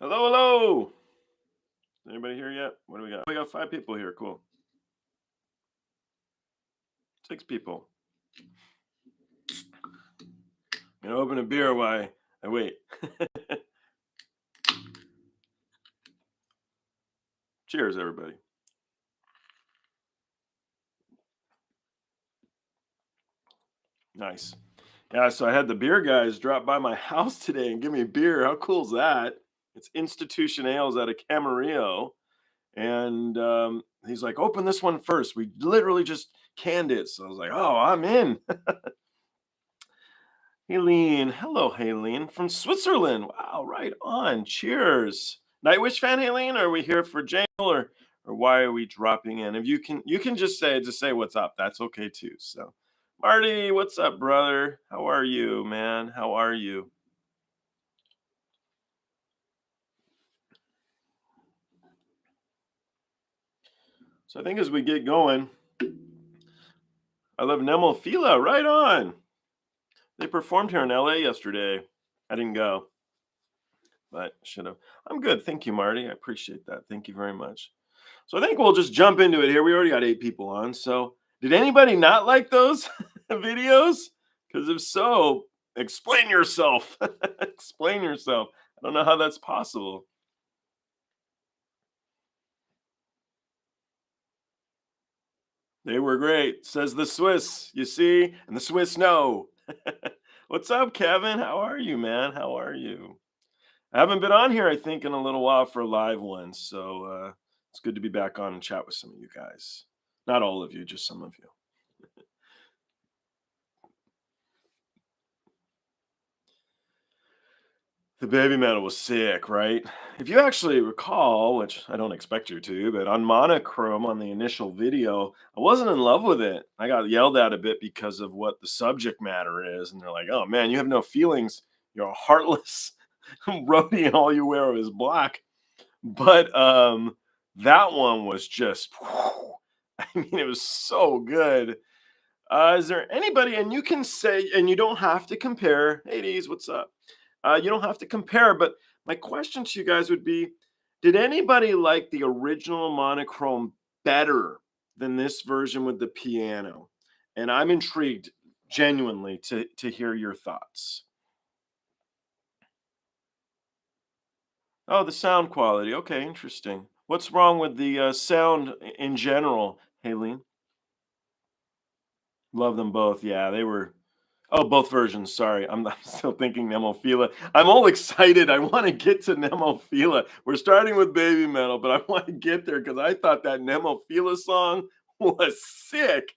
Hello, hello. Anybody here yet? What do we got? We got 5 people here. Cool. 6 people. I'm gonna open a beer while I wait. Cheers, everybody. Nice. Yeah, so I had the beer guys drop by my house today and give me a beer. How cool is that? It's Institution Ales out of Camarillo. And he's like, open this one first. We literally just canned it. So I was like, oh, I'm in. Helene. Hello, Helene from Switzerland. Wow, right on. Cheers. Nightwish fan, Helene? Are we here for jail or why are we dropping in? If you can just say what's up. That's okay too. So Marty, what's up, brother? How are you, man? How are you? So I think as we get going, I love Nemophila. Right on. They performed here in LA yesterday. I didn't go, but should have. I'm good. Thank you, Marty. I appreciate that. Thank you very much. So I think we'll just jump into it here. We already got 8 people on. So did anybody not like those videos? Because if so, explain yourself. Explain yourself. I don't know how that's possible. They were great, says the Swiss. You see? And the Swiss know. What's up, Kevin? How are you, man? How are you? I haven't been on here, I think, in a little while for a live one. So it's good to be back on and chat with some of you guys. Not all of you, just some of you. The baby metal was sick, right? If you actually recall, which I don't expect you to, but on Monochrome on the initial video, I wasn't in love with it. I got yelled at a bit because of what the subject matter is. And they're like, oh man, you have no feelings. You're a heartless roadie and all you wear is black. But that one was just, I mean, it was so good. Is there anybody, and you can say, and you don't have to compare. Hey, Deez, what's up? You don't have to compare, but my question to you guys would be, did anybody like the original Monochrome better than this version with the piano? And I'm intrigued genuinely to hear your thoughts. Oh, the sound quality. Okay, interesting. What's wrong with the sound in general, Haleen? Love them both. Yeah, they were. Oh, both versions. Sorry, I'm still thinking Nemophila. I'm all excited. I want to get to Nemophila. We're starting with Baby Metal, but I want to get there because I thought that Nemophila song was sick.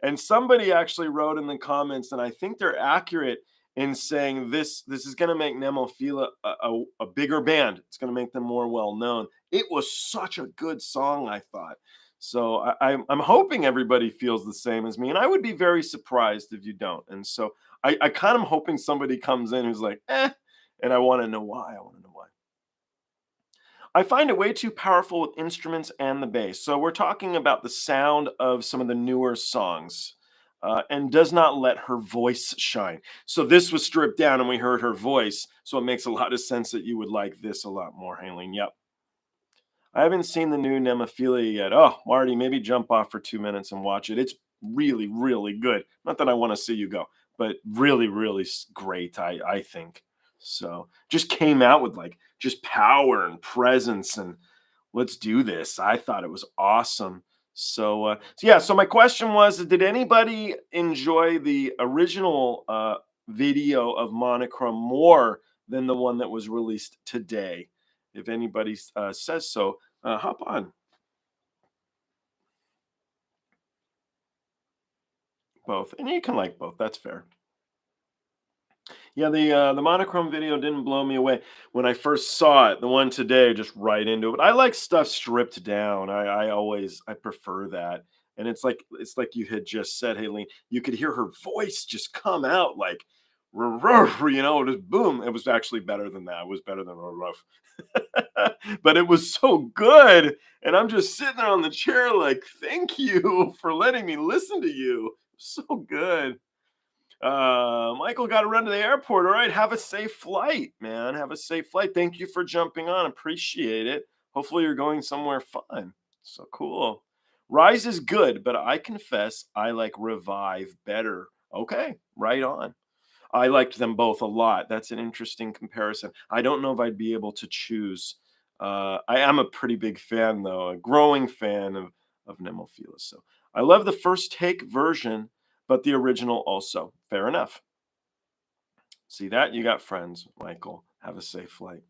And somebody actually wrote in the comments, and I think they're accurate in saying this is going to make Nemophila a bigger band. It's going to make them more well known. It was such a good song, I thought. So I'm hoping everybody feels the same as me, and I would be very surprised if you don't. And so I kind of hoping somebody comes in who's like, eh, and I want to know why. I want to know why. I find it way too powerful with instruments and the bass. So we're talking about the sound of some of the newer songs. And does not let her voice shine. So this was stripped down and we heard her voice. So it makes a lot of sense that you would like this a lot more, Haleen. Yep. I haven't seen the new Nemophila yet. Oh, Marty, maybe jump off for 2 minutes and watch it. It's really, really good. Not that I want to see you go, but really, really great, I think. So just came out with like just power and presence and let's do this. I thought it was awesome. So yeah, so my question was, did anybody enjoy the original video of Monochrome more than the one that was released today? If anybody says so, hop on. Both, and you can like both. That's fair. Yeah, the Monochrome video didn't blow me away when I first saw it. The one today, just right into it. I like stuff stripped down. I prefer that. And it's like you had just said, Haley. You could hear her voice just come out like, just boom. It was actually better than that. It was better than rough. But it was so good, and I'm just sitting there on the chair like, thank you for letting me listen to you. So good. Michael got to run to the airport. All right. Have a safe flight, man. Have a safe flight. Thank you for jumping on. Appreciate it. Hopefully, you're going somewhere fun. So cool. Rise is good, but I confess I like Revive better. Okay. Right on. I liked them both a lot. That's an interesting comparison. I don't know if I'd be able to choose. I am a pretty big fan, though, a growing fan of Nemophila. So I love the first take version, but the original also. Fair enough. See that? You got friends, Michael. Have a safe flight.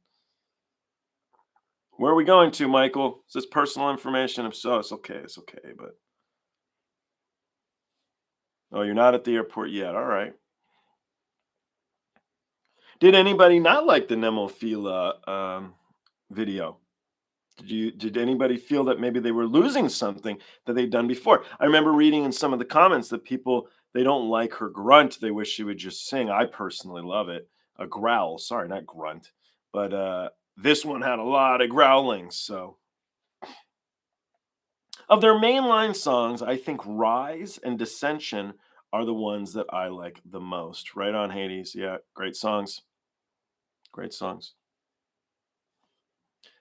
Where are we going to, Michael? Is this personal information? If so, it's okay. It's okay. But oh, you're not at the airport yet. All right. Did anybody not like the Nemophila video? Did anybody feel that maybe they were losing something that they'd done before? I remember reading in some of the comments that people they don't like her grunt. They wish she would just sing. I personally love it. A growl, sorry, not grunt. But this one had a lot of growling. So of their mainline songs, I think Rise and Dissension are the ones that I like the most. Right on, Hades. Yeah, great songs. Great songs.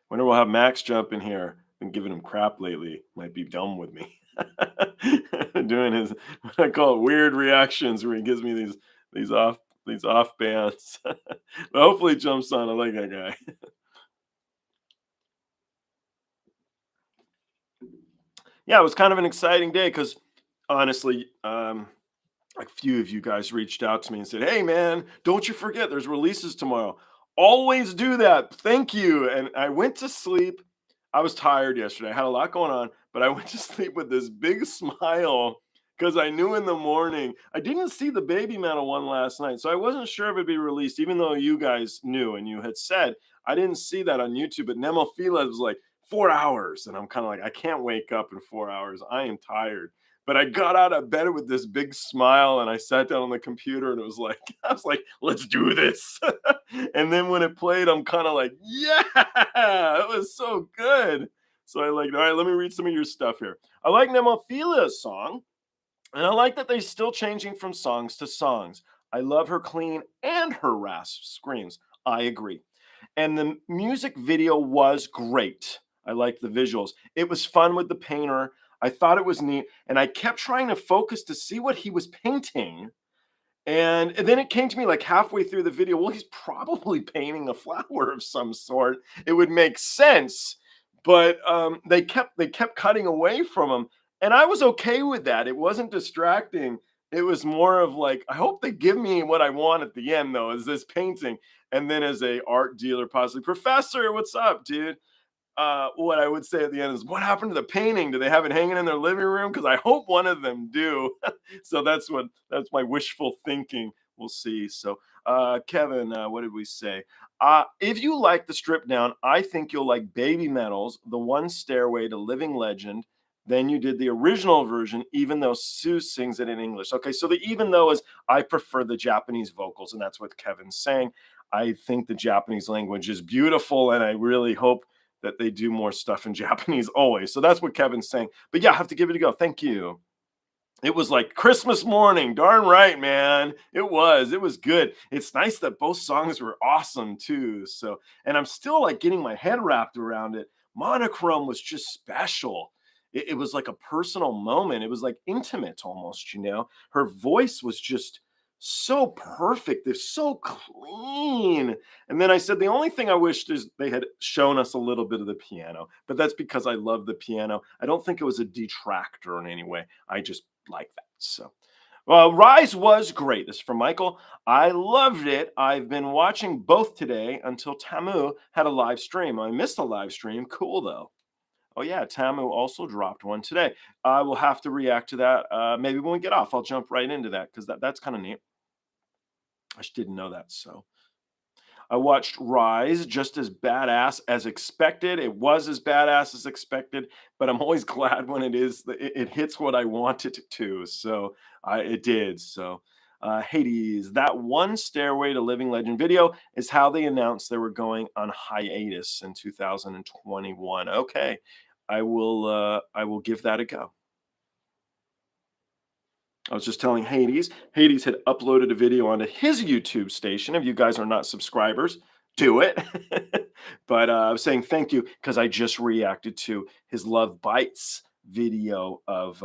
Wonder we'll have Max jump in here. Been giving him crap lately. Might be done with me. Doing his what I call it weird reactions where he gives me these off these off bands. But hopefully he jumps on. I like that guy. Yeah, it was kind of an exciting day because honestly, a few of you guys reached out to me and said, "Hey, man, don't you forget there's releases tomorrow. Always do that. Thank you." And I went to sleep. I was tired yesterday. I had a lot going on, but I went to sleep with this big smile because I knew in the morning. I didn't see the Baby Metal one last night, so I wasn't sure if it'd be released, even though you guys knew and you had said. I didn't see that on YouTube, but Nemophila was like 4 hours, and I'm kind of like, I can't wake up in 4 hours. I am tired. But I got out of bed with this big smile and I sat down on the computer and it was like, I was like, let's do this. And then when it played, I'm kind of like, yeah, it was so good. So I like, all right, let me read some of your stuff here. I like Nemophila's song, and I like that they're still changing from songs to songs. I love her clean and her rasp screams. I agree. And the music video was great. I liked the visuals. It was fun with the painter. I thought it was neat. And I kept trying to focus to see what he was painting. And then it came to me like halfway through the video, well, he's probably painting a flower of some sort. It would make sense. But they kept cutting away from him. And I was okay with that. It wasn't distracting. It was more of like, I hope they give me what I want at the end, though, is this painting. And then as a art dealer, possibly, Professor, what's up, dude? What I would say at the end is, what happened to the painting? Do they have it hanging in their living room? Because I hope one of them do. So that's my wishful thinking. We'll see. So, Kevin, what did we say? If you like the strip down, I think you'll like Baby Metals, the One Stairway to Living Legend. Then you did the original version, even though Sue sings it in English. Okay, so the even though is I prefer the Japanese vocals, and that's what Kevin's saying. I think the Japanese language is beautiful, and I really hope that they do more stuff in Japanese always. So that's what Kevin's saying. But yeah, I have to give it a go. Thank you. It was like Christmas morning. Darn right, man. It was. It was good. It's nice that both songs were awesome too. So, and I'm still like getting my head wrapped around it. Monochrome was just special. It was like a personal moment. It was like intimate almost, you know. Her voice was just so perfect. They're so clean. And then I said, the only thing I wished is they had shown us a little bit of the piano, but that's because I love the piano. I don't think it was a detractor in any way. I just like that. So, well, Rise was great. This is from Michael. I loved it. I've been watching both today until Tamu had a live stream. I missed a live stream. Cool though. Oh yeah, Tamu also dropped one today. I will have to react to that. Maybe when we get off, I'll jump right into that because that's kind of neat. I just didn't know that. So I watched Rise, just as badass as expected. It was as badass as expected, but I'm always glad when it is. It hits what I want it to. So it did. So Hades, that one Stairway to Living Legend video is how they announced they were going on hiatus in 2021. Okay, I will give that a go. I was just telling Hades. Hades had uploaded a video onto his YouTube station. If you guys are not subscribers, do it. But I was saying thank you because I just reacted to his Love Bites video of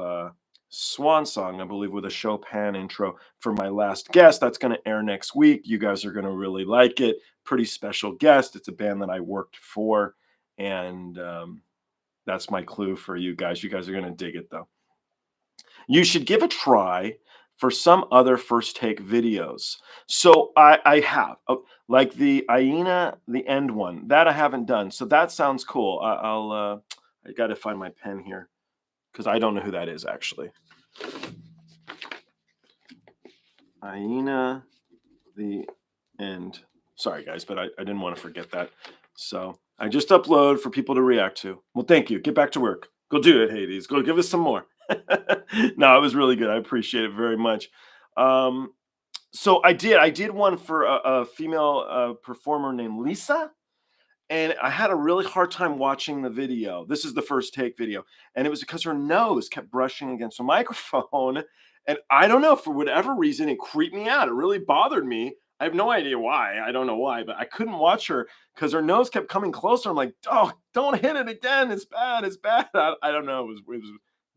Swan Song, I believe, with a Chopin intro for my last guest. That's going to air next week. You guys are going to really like it. Pretty special guest. It's a band that I worked for. And that's my clue for you guys. You guys are going to dig it, though. You should give a try for some other first take videos. So I have like the Aina, the end one that I haven't done. So that sounds cool. I got to find my pen here because I don't know who that is actually. Aina, the end. Sorry guys, but I didn't want to forget that. So I just upload for people to react to. Well, thank you. Get back to work. Go do it, Hades. Go give us some more. No, it was really good. I appreciate it very much. So I did one for a female performer named Lisa, and I had a really hard time watching the video. This is the first take video, and it was because her nose kept brushing against the microphone, and I don't know, for whatever reason, it creeped me out. It really bothered me. I have no idea why. I don't know why, but I couldn't watch her because her nose kept coming closer. I'm like, oh, don't hit it again. It's bad. It's bad. I don't know. It was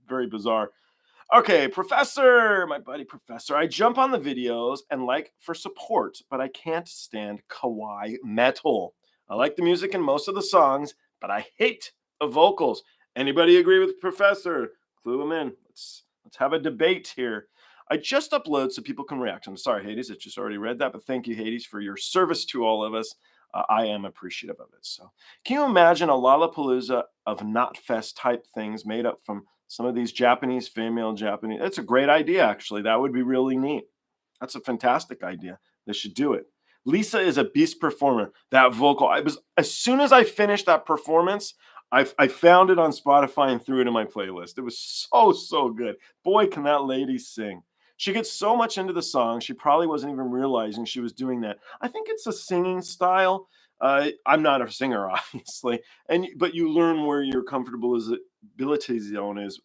very bizarre. Okay, Professor, my buddy Professor. I jump on the videos and like for support, but I can't stand kawaii metal. I like the music in most of the songs, but I hate the vocals. Anybody agree with Professor? Clue them in. Let's have a debate here. I just upload so people can react. I'm sorry, Hades, I just already read that, but thank you, Hades, for your service to all of us. I am appreciative of it. So, can you imagine a Lollapalooza of Knotfest type things made up from some of these Japanese, female Japanese? That's a great idea, actually. That would be really neat. That's a fantastic idea. They should do it. Lisa is a beast performer. That vocal, I was as soon as I finished that performance, I found it on Spotify and threw it in my playlist. It was so good. Boy, can that lady sing. She gets so much into the song, she probably wasn't even realizing she was doing that. I think it's a singing style. I'm not a singer, obviously, but you learn where your comfortable ability zone is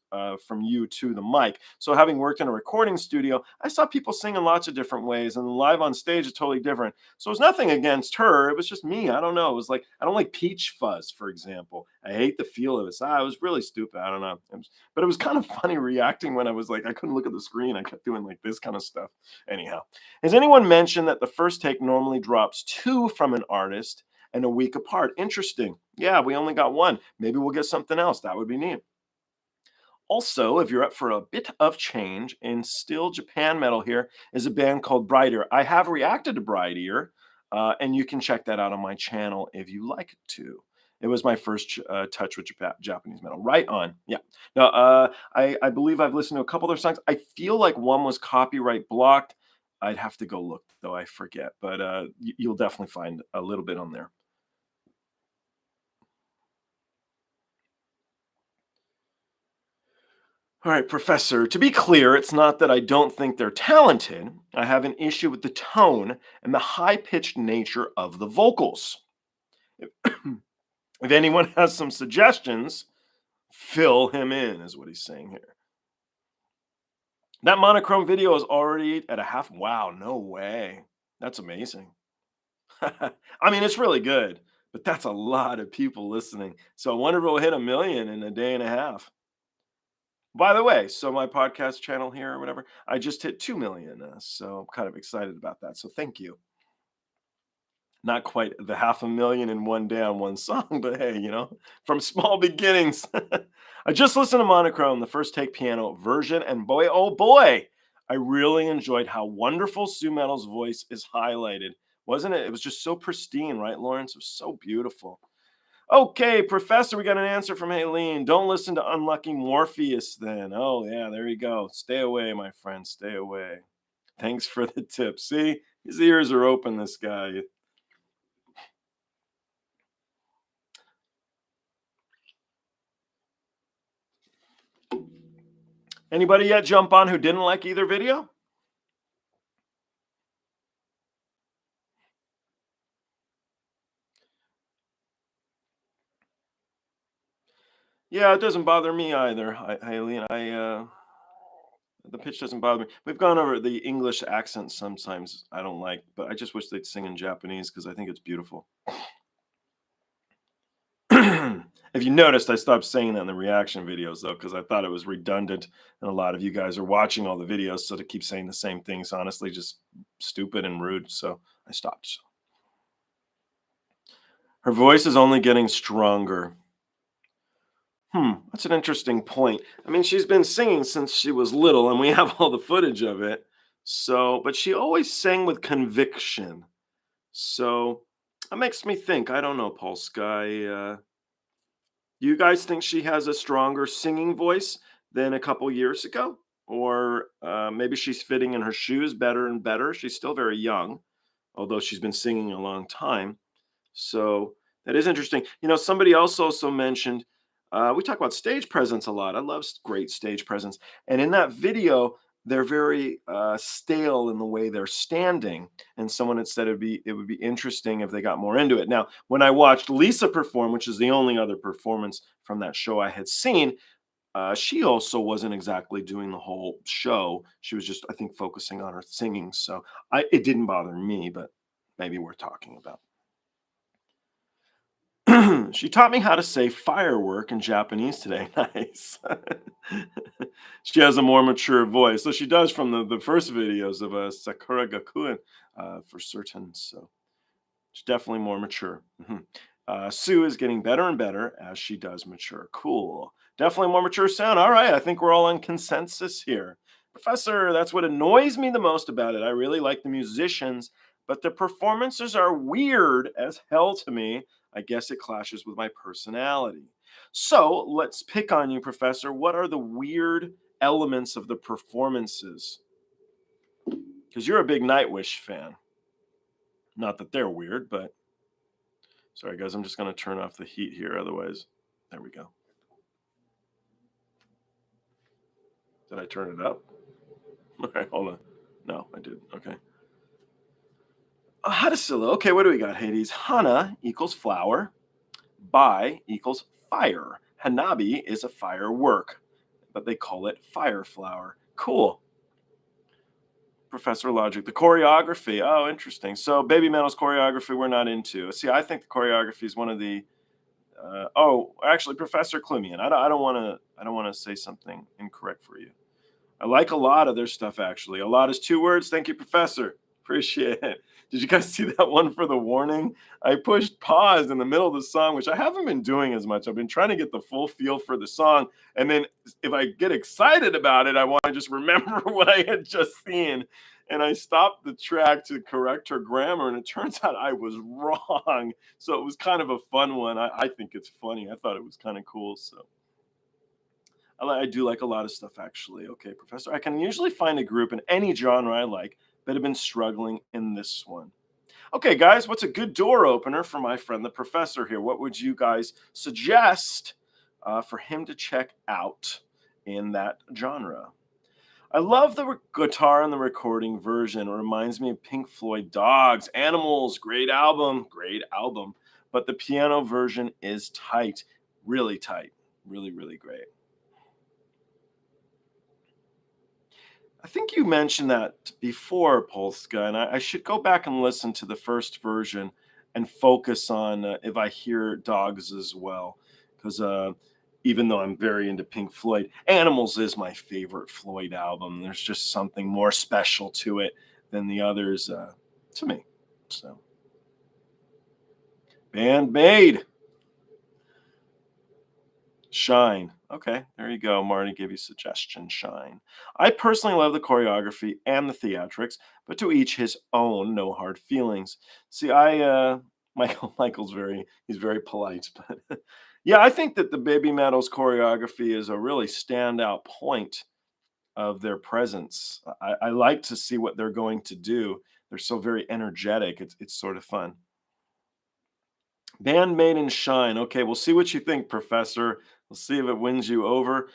from you to the mic. So, having worked in a recording studio, I saw people sing in lots of different ways, and live on stage is totally different. So, it's nothing against her. It was just me. I don't know. It was like I don't like Peach Fuzz, for example. I hate the feel of it. So, it was really stupid. I don't know. But it was kind of funny reacting when I was like, I couldn't look at the screen. I kept doing like this kind of stuff. Anyhow, has anyone mentioned that the first take normally drops two from an artist and a week apart? Interesting. Yeah, we only got one. Maybe we'll get something else. That would be neat. Also, if you're up for a bit of change in still Japan metal, here is a band called Brighter. I have reacted to Brighter, and you can check that out on my channel if you like to. It was my first touch with Japanese metal. Right on. Yeah. Now, I believe I've listened to a couple of their songs. I feel like one was copyright blocked. I'd have to go look, though. I forget. But you'll definitely find a little bit on there. All right, Professor, to be clear, it's not that I don't think they're talented. I have an issue with the tone and the high pitched nature of the vocals. If, if anyone has some suggestions, fill him in, is what he's saying here. That monochrome video is already at a half. Wow, no way. That's amazing. I mean, it's really good, but that's a lot of people listening. So I wonder if it'll hit 1 million in a day and a half. By the way, so my podcast channel here or whatever, I just hit 2 million. So I'm kind of excited about that. So thank you. Not quite the 500,000 in one day on one song, but hey, from small beginnings. I just listened to Monochrome, the first take piano version, and boy, oh boy, I really enjoyed how wonderful Sue Metal's voice is highlighted. Wasn't it? It was just so pristine, right, Lawrence? It was so beautiful. Okay, Professor, we got an answer from Haleen. Don't listen to Unlucky Morpheus then. Oh, yeah, there you go. Stay away, my friend. Stay away. Thanks for the tip. See, his ears are open, this guy. Anybody yet jump on who didn't like either video? Yeah, it doesn't bother me either, Haleen. The pitch doesn't bother me. We've gone over the English accent sometimes I don't like, but I just wish they'd sing in Japanese because I think it's beautiful. If you noticed, I stopped saying that in the reaction videos though, because I thought it was redundant, and a lot of you guys are watching all the videos, so to keep saying the same things, honestly, just stupid and rude. So I stopped. Her voice is only getting stronger. That's an interesting point. I mean, she's been singing since she was little, and we have all the footage of it. So, but she always sang with conviction. So that makes me think. I don't know, Paul Sky. You guys think she has a stronger singing voice than a couple years ago? Or maybe she's fitting in her shoes better and better. She's still very young, although she's been singing a long time. So that is interesting. Somebody else also mentioned we talk about stage presence a lot. I love great stage presence. And in that video, they're very stale in the way they're standing. And someone had said it would be interesting if they got more into it. Now, when I watched Lisa perform, which is the only other performance from that show I had seen, she also wasn't exactly doing the whole show. She was just, I think, focusing on her singing. So it didn't bother me, but maybe we're talking about. She taught me how to say firework in Japanese today. Nice. She has a more mature voice. So she does from the first videos of Sakura Gakuen for certain. So she's definitely more mature. Sue is getting better and better as she does mature. Cool. Definitely more mature sound. All right. I think we're all on consensus here. Professor, that's what annoys me the most about it. I really like the musicians, but the performances are weird as hell to me. I guess it clashes with my personality. So let's pick on you, Professor. What are the weird elements of the performances? Because you're a big Nightwish fan. Not that they're weird, but sorry, guys, I'm just going to turn off the heat here. Otherwise, there we go. Did I turn it up? All right, hold on. No, I did. Okay. Hadasilla. Okay, what do we got, Hades? Hana equals flower. Bai equals fire. Hanabi is a firework, but they call it fire flower. Cool. Professor Logic. The choreography. Oh, interesting. So Baby Metal's choreography we're not into. See, I think the choreography is one of the actually, Professor Clumian. I don't want to. I don't want to say something incorrect for you. I like a lot of their stuff actually. A lot is 2 words. Thank you, Professor. Appreciate it. Did you guys see that one for the warning? I pushed pause in the middle of the song, which I haven't been doing as much. I've been trying to get the full feel for the song, and then if I get excited about it, I want to just remember what I had just seen. And I stopped the track to correct her grammar, and it turns out I was wrong. So it was kind of a fun one. I think it's funny. I thought it was kind of cool. So I do like a lot of stuff, actually. Okay, Professor. I can usually find a group in any genre I like, but have been struggling in this one. Okay, guys, what's a good door opener for my friend the professor here? What would you guys suggest for him to check out in that genre? I love the guitar in the recording version. It reminds me of Pink Floyd Dogs, Animals, great album, great album. But the piano version is tight, really tight, really, really great. I think you mentioned that before, Polska, and I should go back and listen to the first version and focus on if I hear dogs as well. Because even though I'm very into Pink Floyd, Animals is my favorite Floyd album. There's just something more special to it than the others to me. So, Bandmade. Shine. Okay, there you go. Marty gave you suggestion. Shine. I personally love the choreography and the theatrics, but to each his own. No hard feelings. See, Michael's he's very polite, but yeah, I think that the Baby Metal's choreography is a really standout point of their presence. I like to see what they're going to do. They're so very energetic. It's sort of fun. Bandmade and Shine. Okay, we'll see what you think, Professor. We'll see if it wins you over.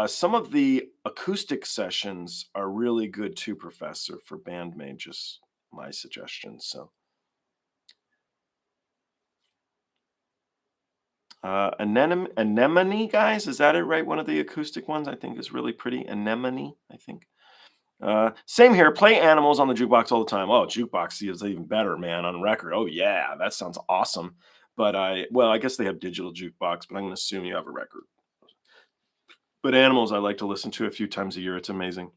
Some of the acoustic sessions are really good too, Professor, for Bandmade. Just my suggestion. So, Anemone, guys, is that it right? One of the acoustic ones I think is really pretty. Anemone, I think. Same here. Play animals on the jukebox all the time. Oh, jukebox is even better, man. On record. Oh yeah, that sounds awesome. But I guess they have digital jukebox, but I'm going to assume you have a record. But animals, I like to listen to a few times a year. It's amazing.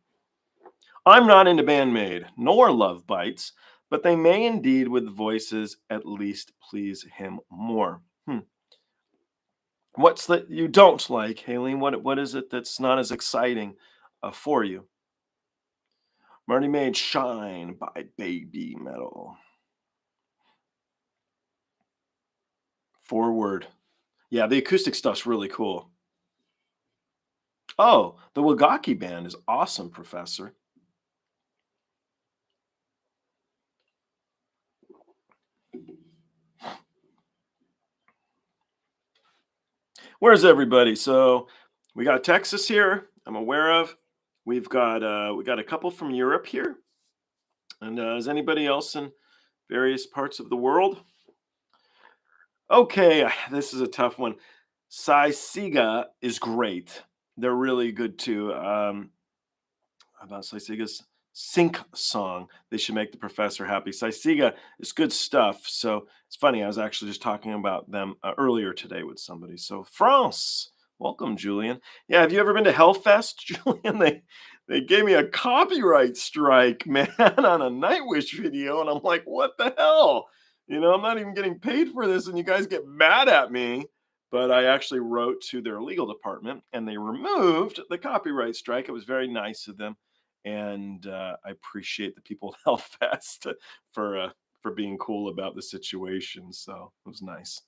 I'm not into Bandmade nor Love Bites, but they may indeed, with voices, at least please him more. What's that you don't like, Haleen? What is it that's not as exciting for you? Marty made Shine by Baby Metal. Forward. Yeah, the acoustic stuff's really cool. Oh, the Wagaki band is awesome, Professor. Where's everybody? So we got Texas here, I'm aware of. We got a couple from Europe here. And is anybody else in various parts of the world? Okay, this is a tough one. Siga is great. They're really good too. About Siga's Sync song. They should make the professor happy. Siga is good stuff. So it's funny. I was actually just talking about them earlier today with somebody. So France, welcome, Julian. Yeah, have you ever been to Hellfest, Julian? They gave me a copyright strike, man, on a Nightwish video, and I'm like, what the hell? I'm not even getting paid for this, and you guys get mad at me. But I actually wrote to their legal department, and they removed the copyright strike. It was very nice of them, and I appreciate the people at Hellfest for being cool about the situation. So it was nice.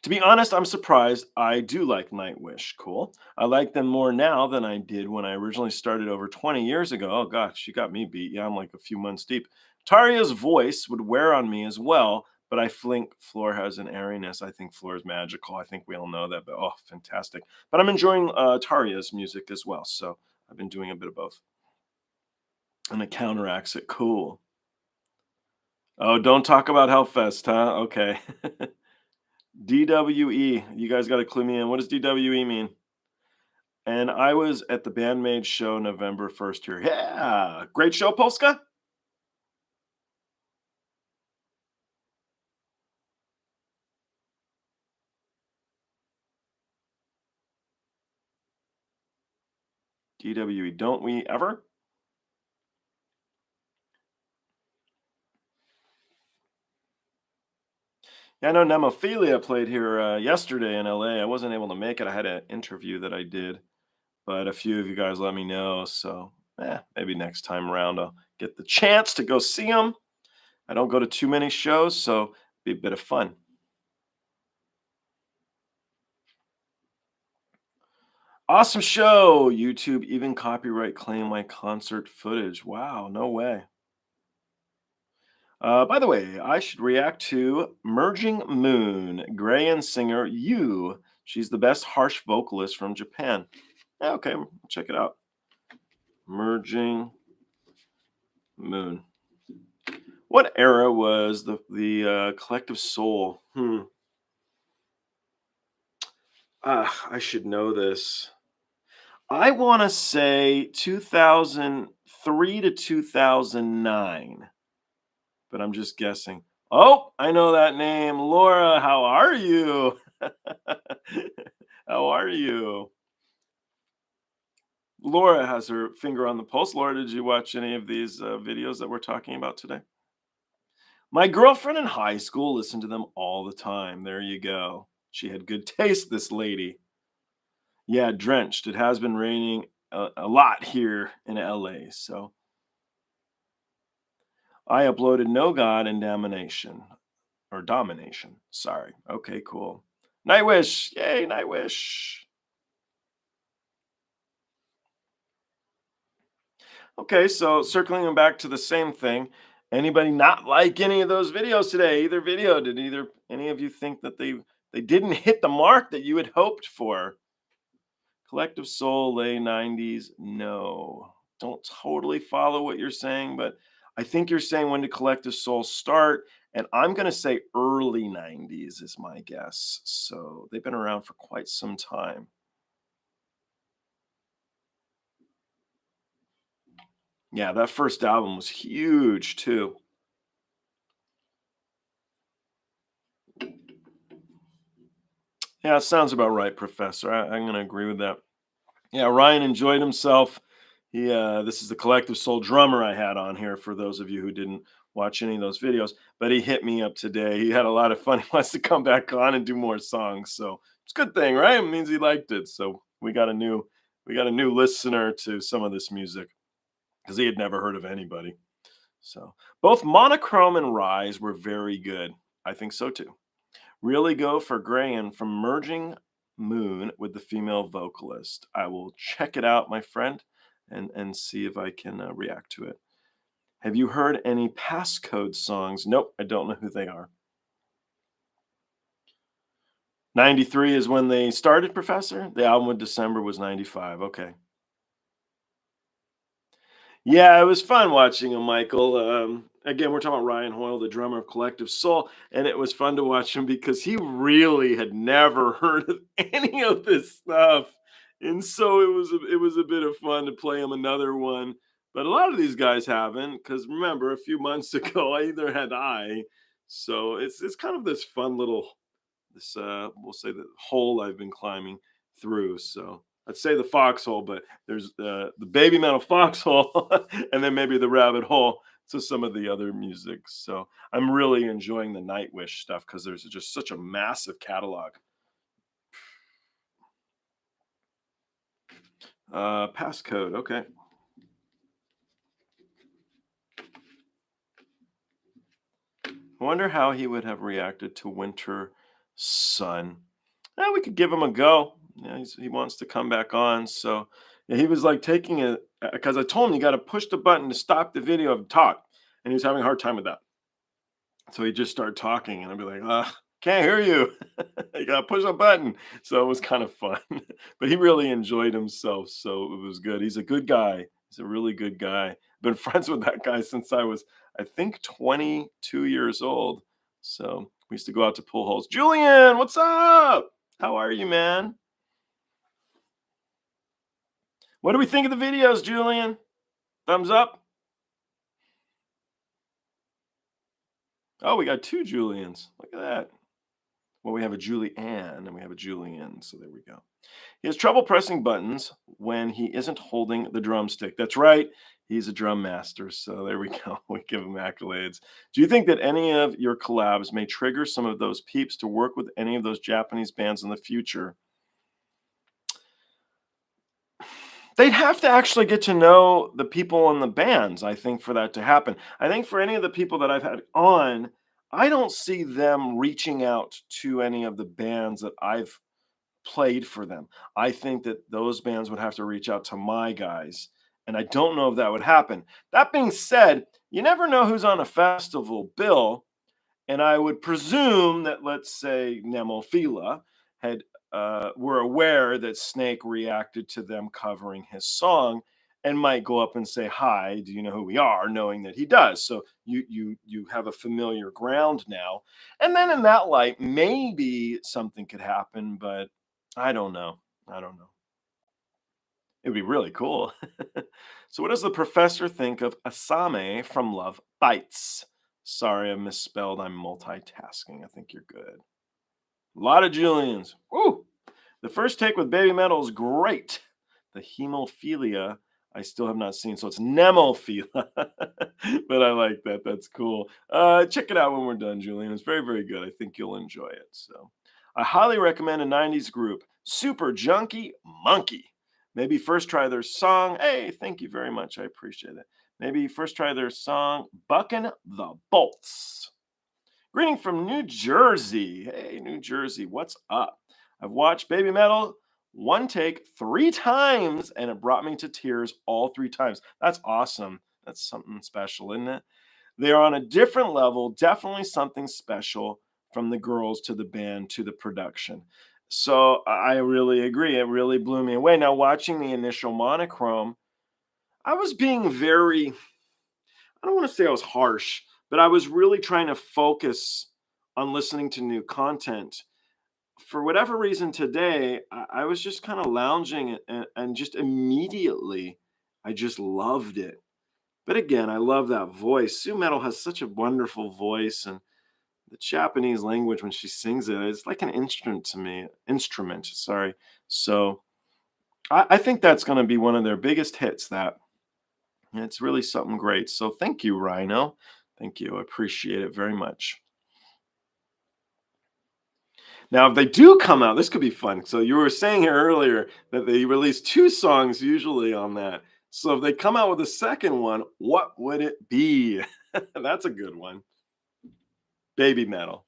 To be honest, I'm surprised. I do like Nightwish. Cool. I like them more now than I did when I originally started over 20 years ago. Oh gosh, you got me beat. Yeah, I'm like a few months deep. Taria's voice would wear on me as well, but I think Floor has an airiness. I think Floor is magical. I think we all know that. But oh, fantastic. But I'm enjoying Taria's music as well. So I've been doing a bit of both. And it counteracts it. Cool. Oh, don't talk about Hellfest, huh? Okay. DWE. You guys got to clue me in. What does DWE mean? And I was at the Bandmade show November 1st here. Yeah. Great show, Polska? DWE. Don't we ever? Yeah, I know Nemophila played here yesterday in LA. I wasn't able to make it. I had an interview that I did, but a few of you guys let me know. So, maybe next time around I'll get the chance to go see them. I don't go to too many shows, so be a bit of fun. Awesome show. YouTube even copyright claim my concert footage. Wow, no way. By the way, I should react to Merging Moon, Gray singer Yu. She's the best harsh vocalist from Japan. Yeah, okay, check it out. Merging Moon. What era was the Collective Soul? I should know this. I want to say 2003 to 2009, but I'm just guessing. Oh, I know that name. Laura, how are you? How are you? Laura has her finger on the pulse. Laura, did you watch any of these videos that we're talking about today? My girlfriend in high school listened to them all the time. There you go. She had good taste, this lady. Yeah, drenched. It has been raining a lot here in LA. So I uploaded No God and Domination. Or Domination. Sorry. Okay, cool. Nightwish. Yay, Nightwish. Okay, so circling back to the same thing. Anybody not like any of those videos today? Either video, did either any of you think that they didn't hit the mark that you had hoped for? Collective Soul, late 90s, no. Don't totally follow what you're saying, but I think you're saying when did Collective Soul start? And I'm going to say early 90s is my guess. So they've been around for quite some time. Yeah, that first album was huge too. Yeah, sounds about right, Professor. I'm going to agree with that. Yeah, Ryan enjoyed himself. This is the Collective Soul drummer I had on here for those of you who didn't watch any of those videos. But he hit me up today. He had a lot of fun. He wants to come back on and do more songs. So it's a good thing, right? It means he liked it. So we got a new listener to some of this music because he had never heard of anybody. So both Monochrome and Rise were very good. I think so too. Really go for Grayan from Merging Moon with the female vocalist. I will check it out, my friend, and see if I can react to it. Have you heard any passcode songs? Nope, I don't know who they are. 93 is when they started, Professor? The album with December was 95. Okay. Yeah, it was fun watching him, Michael. Again, we're talking about Ryan Hoyle, the drummer of Collective Soul, and it was fun to watch him because he really had never heard of any of this stuff, and so it was a bit of fun to play him another one. But a lot of these guys haven't, because remember, a few months ago, either had I. So it's kind of this fun little we'll say the hole I've been climbing through. So I'd say the foxhole, but there's the baby metal foxhole, and then maybe the rabbit hole to some of the other music. So I'm really enjoying the Nightwish stuff because there's just such a massive catalog. Passcode, okay. I wonder how he would have reacted to Winter Sun. We could give him a go. Yeah, he wants to come back on. So yeah, he was like taking it because I told him you got to push the button to stop the video of talk, and he was having a hard time with that. So he just started talking, and I'd be like, can't hear you. You got to push a button. So it was kind of fun, but he really enjoyed himself. So it was good. He's a good guy. He's a really good guy. Been friends with that guy since I was, I think, 22 years old. So we used to go out to pool holes. Julian, what's up? How are you, man? What do we think of the videos, Julian? Thumbs up? Oh, we got two Julians. Look at that. Well, we have a Julie Ann and we have a Julian. So there we go. He has trouble pressing buttons when he isn't holding the drumstick. That's right. He's a drum master. So there we go. We give him accolades. Do you think that any of your collabs may trigger some of those peeps to work with any of those Japanese bands in the future? They'd have to actually get to know the people in the bands, I think, for that to happen. I think for any of the people that I've had on, I don't see them reaching out to any of the bands that I've played for them. I think that those bands would have to reach out to my guys, and I don't know if that would happen. That being said, you never know who's on a festival bill, and I would presume that, let's say, Nemophila had were aware that Snake reacted to them covering his song and might go up and say, "Hi, do you know who we are?" Knowing that he does. So you have a familiar ground now. And then in that light, maybe something could happen, but I don't know. I don't know. It would be really cool. So, what does the professor think of Asame from Love Bites? Sorry, I misspelled. I'm multitasking. I think you're good. A lot of Julians. Woo! The first take with Baby Metal is great. The hemophilia I still have not seen, so it's Nemophila. But I like that. That's cool. Check it out when we're done, Julian. It's very, very good. I think you'll enjoy it. So, I highly recommend a '90s group, Super Junkie Monkey. Maybe first try their song. Hey, thank you very much. I appreciate it. Maybe first try their song, Buckin' the Bolts. Greeting from New Jersey. Hey, New Jersey, what's up? I've watched Baby Metal one take 3 times, and it brought me to tears all 3 times. That's awesome. That's something special, isn't it? They are on a different level, definitely something special from the girls to the band to the production. So I really agree. It really blew me away. Now, watching the initial Monochrome, I was being very, I don't want to say I was harsh, but I was really trying to focus on listening to new content. For whatever reason today, I was just kind of lounging and just immediately, I just loved it. But again, I love that voice. Sue Metal has such a wonderful voice, and the Japanese language when she sings it, it's like an instrument to me. Instrument, sorry. So I think that's going to be one of their biggest hits. That it's really something great. So thank you, Rhino. Thank you. I appreciate it very much. Now, if they do come out, this could be fun. So you were saying here earlier that they release two songs usually on that. So if they come out with a second one, what would it be? That's a good one. Baby Metal.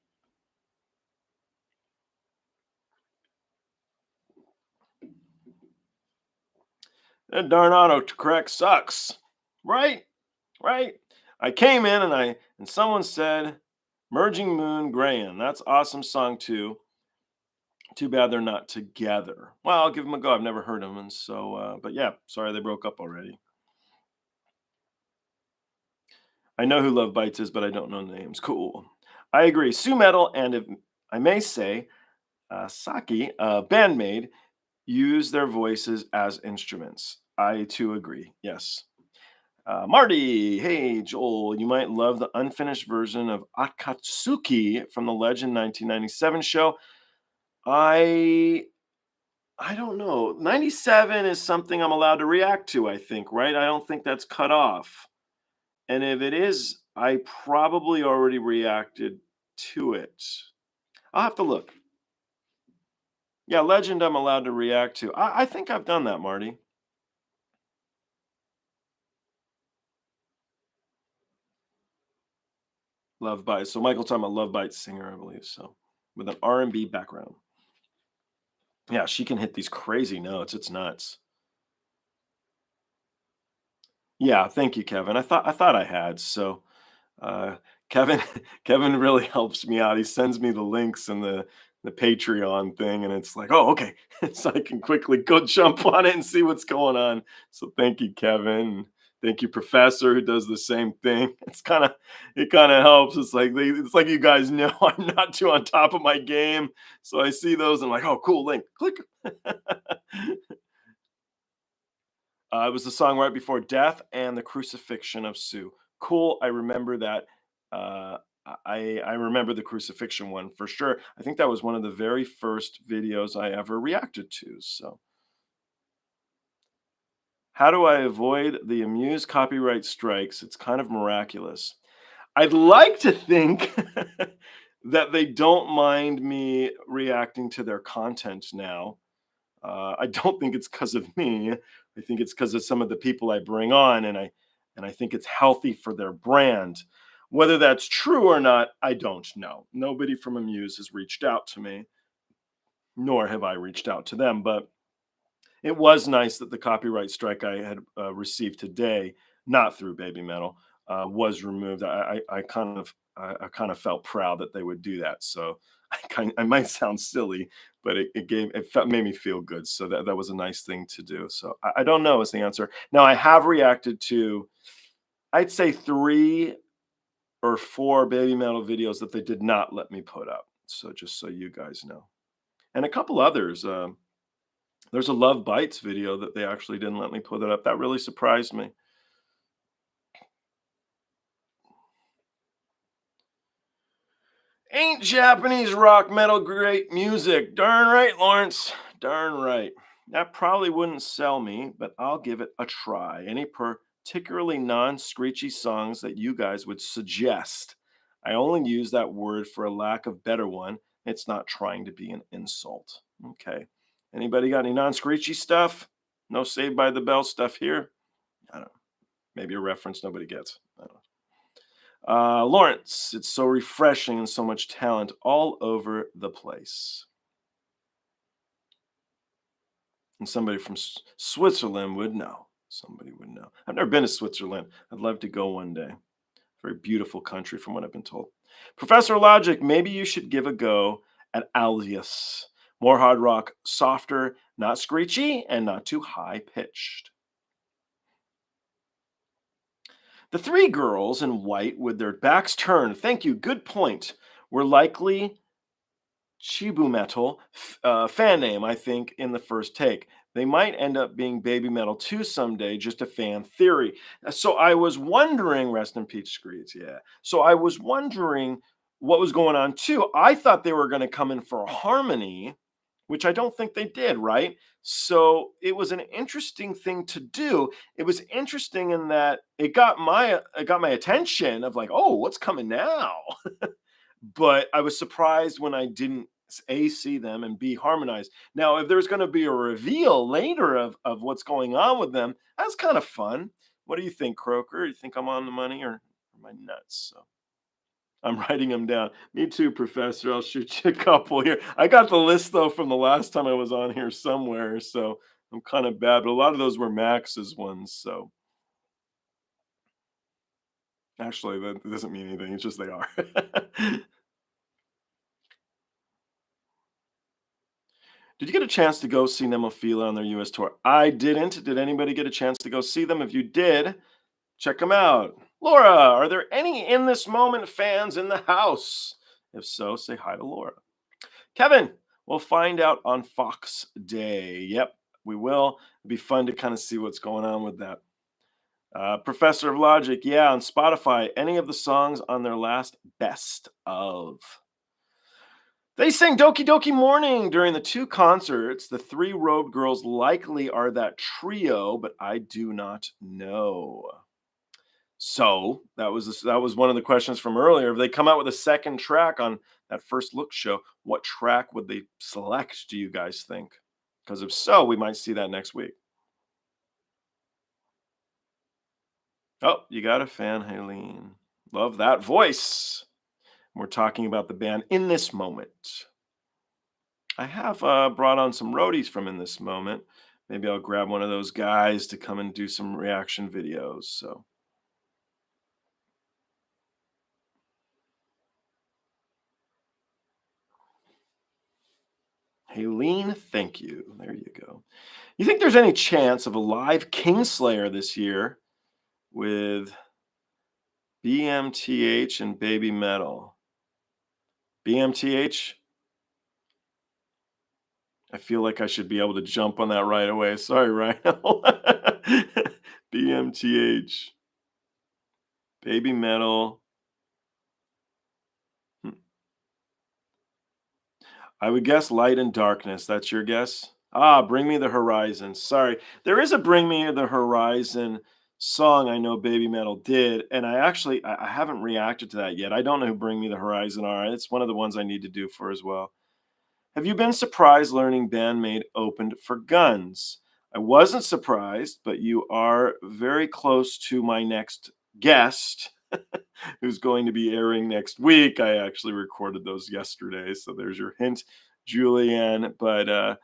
That darn autocorrect sucks. Right? Right? I came in and someone said Merging Moon Grayan. That's awesome song too. Too bad they're not together. Well, I'll give them a go. I've never heard them, and so but yeah, sorry they broke up already. I know who Love Bites is, but I don't know names. Cool. I agree. Sue Metal and if I may say, Saki, bandmate, use their voices as instruments. I too agree. Yes. Marty, hey Joel, you might love the unfinished version of Akatsuki from the Legend 1997 show. I I don't know. 97 is something I'm allowed to react to, I think, right? I don't think that's cut off. And if it is, I probably already reacted to it. I'll have to look. Yeah, Legend I'm allowed to react to. I think I've done that, Marty. Love Bites. So Michael talking about Love Bites singer, I believe. So with an R&B background. Yeah, she can hit these crazy notes. It's nuts. Yeah, thank you, Kevin. I thought I had. So uh Kevin Kevin really helps me out. He sends me the links and the Patreon thing, and it's like, oh, okay. So I can quickly go jump on it and see what's going on. So thank you, Kevin. Thank you, Professor, who does the same thing. It kind of helps. It's like you guys know I'm not too on top of my game. So I see those and I'm like, oh, cool link. Click. It was the song right before Death and the Crucifixion of Sue. Cool. I remember that. Uh, I remember the crucifixion one for sure. I think that was one of the very first videos I ever reacted to. So, how do I avoid the amused copyright strikes? It's kind of miraculous. I'd like to think that they don't mind me reacting to their content now. I don't think it's because of me. I think it's because of some of the people I bring on, and I think it's healthy for their brand. Whether that's true or not, I don't know. Nobody from Amuse has reached out to me, nor have I reached out to them. But it was nice that the copyright strike I had received today, not through Baby Metal, was removed. I kind of felt proud that they would do that. So I might sound silly, but made me feel good. So that was a nice thing to do. So I don't know is the answer. Now I have reacted to, I'd say 3 or 4 Baby Metal videos that they did not let me put up. So just so you guys know, and a couple others. There's a Love Bites video that they actually didn't let me put it up. That really surprised me. Ain't Japanese rock metal great music? Darn right, Lawrence. Darn right. That probably wouldn't sell me, but I'll give it a try. Any particularly non screechy songs that you guys would suggest? I only use that word for a lack of better one. It's not trying to be an insult. Okay. Anybody got any non screechy stuff? No Saved by the Bell stuff here? I don't know. Maybe a reference nobody gets. I don't know. Lawrence, it's so refreshing and so much talent all over the place. And somebody from Switzerland would know. Somebody would know. I've never been to Switzerland. I'd love to go one day. Very beautiful country, from what I've been told. Professor Logic, maybe you should give a go at Alias. More hard rock, softer, not screechy, and not too high pitched. The 3 girls in white with their backs turned, thank you, good point, were likely Chibu Metal fan name, I think, in the first take. They might end up being Baby Metal 2 someday, just a fan theory. So I was wondering, rest in peace, Screeds, yeah. So I was wondering what was going on too. I thought they were going to come in for a harmony, which I don't think they did, right? So it was an interesting thing to do. It was interesting in that it got my attention of like, oh, what's coming now? But I was surprised when I didn't A, see them, and B, harmonize. Now, if there's going to be a reveal later of what's going on with them, that's kind of fun. What do you think, Croker? You think I'm on the money or am I nuts? So I'm writing them down. Me too, Professor. I'll shoot you a couple here. I got the list though from the last time I was on here somewhere, so I'm kind of bad. But a lot of those were Max's ones. So actually, that doesn't mean anything. It's just they are. Did you get a chance to go see Nemophila on their US tour? I didn't. Did anybody get a chance to go see them? If you did, check them out. Laura, are there any In This Moment fans in the house? If so, say hi to Laura. Kevin, we'll find out on Fox Day. Yep, we will. It'd be fun to kind of see what's going on with that. Professor of Logic, yeah, on Spotify, any of the songs on their last best of. They sang Doki Doki Morning during the two concerts. The three Road Girls likely are that trio, but I do not know. So that was one of the questions from earlier. If they come out with a second track on that first look show, what track would they select, do you guys think? Because if so, we might see that next week. Oh, you got a fan, Helene. Love that voice. We're talking about the band In This Moment. I have brought on some roadies from In This Moment. Maybe I'll grab one of those guys to come and do some reaction videos. So, Helene, thank you. There you go. You think there's any chance of a live Kingslayer this year with BMTH and Baby Metal? BMTH? I feel like I should be able to jump on that right away. Sorry, Rhino. BMTH. Baby Metal. Hmm. I would guess Light and Darkness. That's your guess? Ah, Bring Me the Horizon. Sorry. There is a Bring Me the Horizon song I know Baby Metal did, and I haven't reacted to that yet. I don't know who Bring Me the Horizon are. It's one of the ones I need to do for as well. Have you been surprised learning Bandmate opened for Guns? I wasn't surprised, but you are very close to my next guest who's going to be airing next week. I actually recorded those yesterday, so there's your hint, Julianne. But I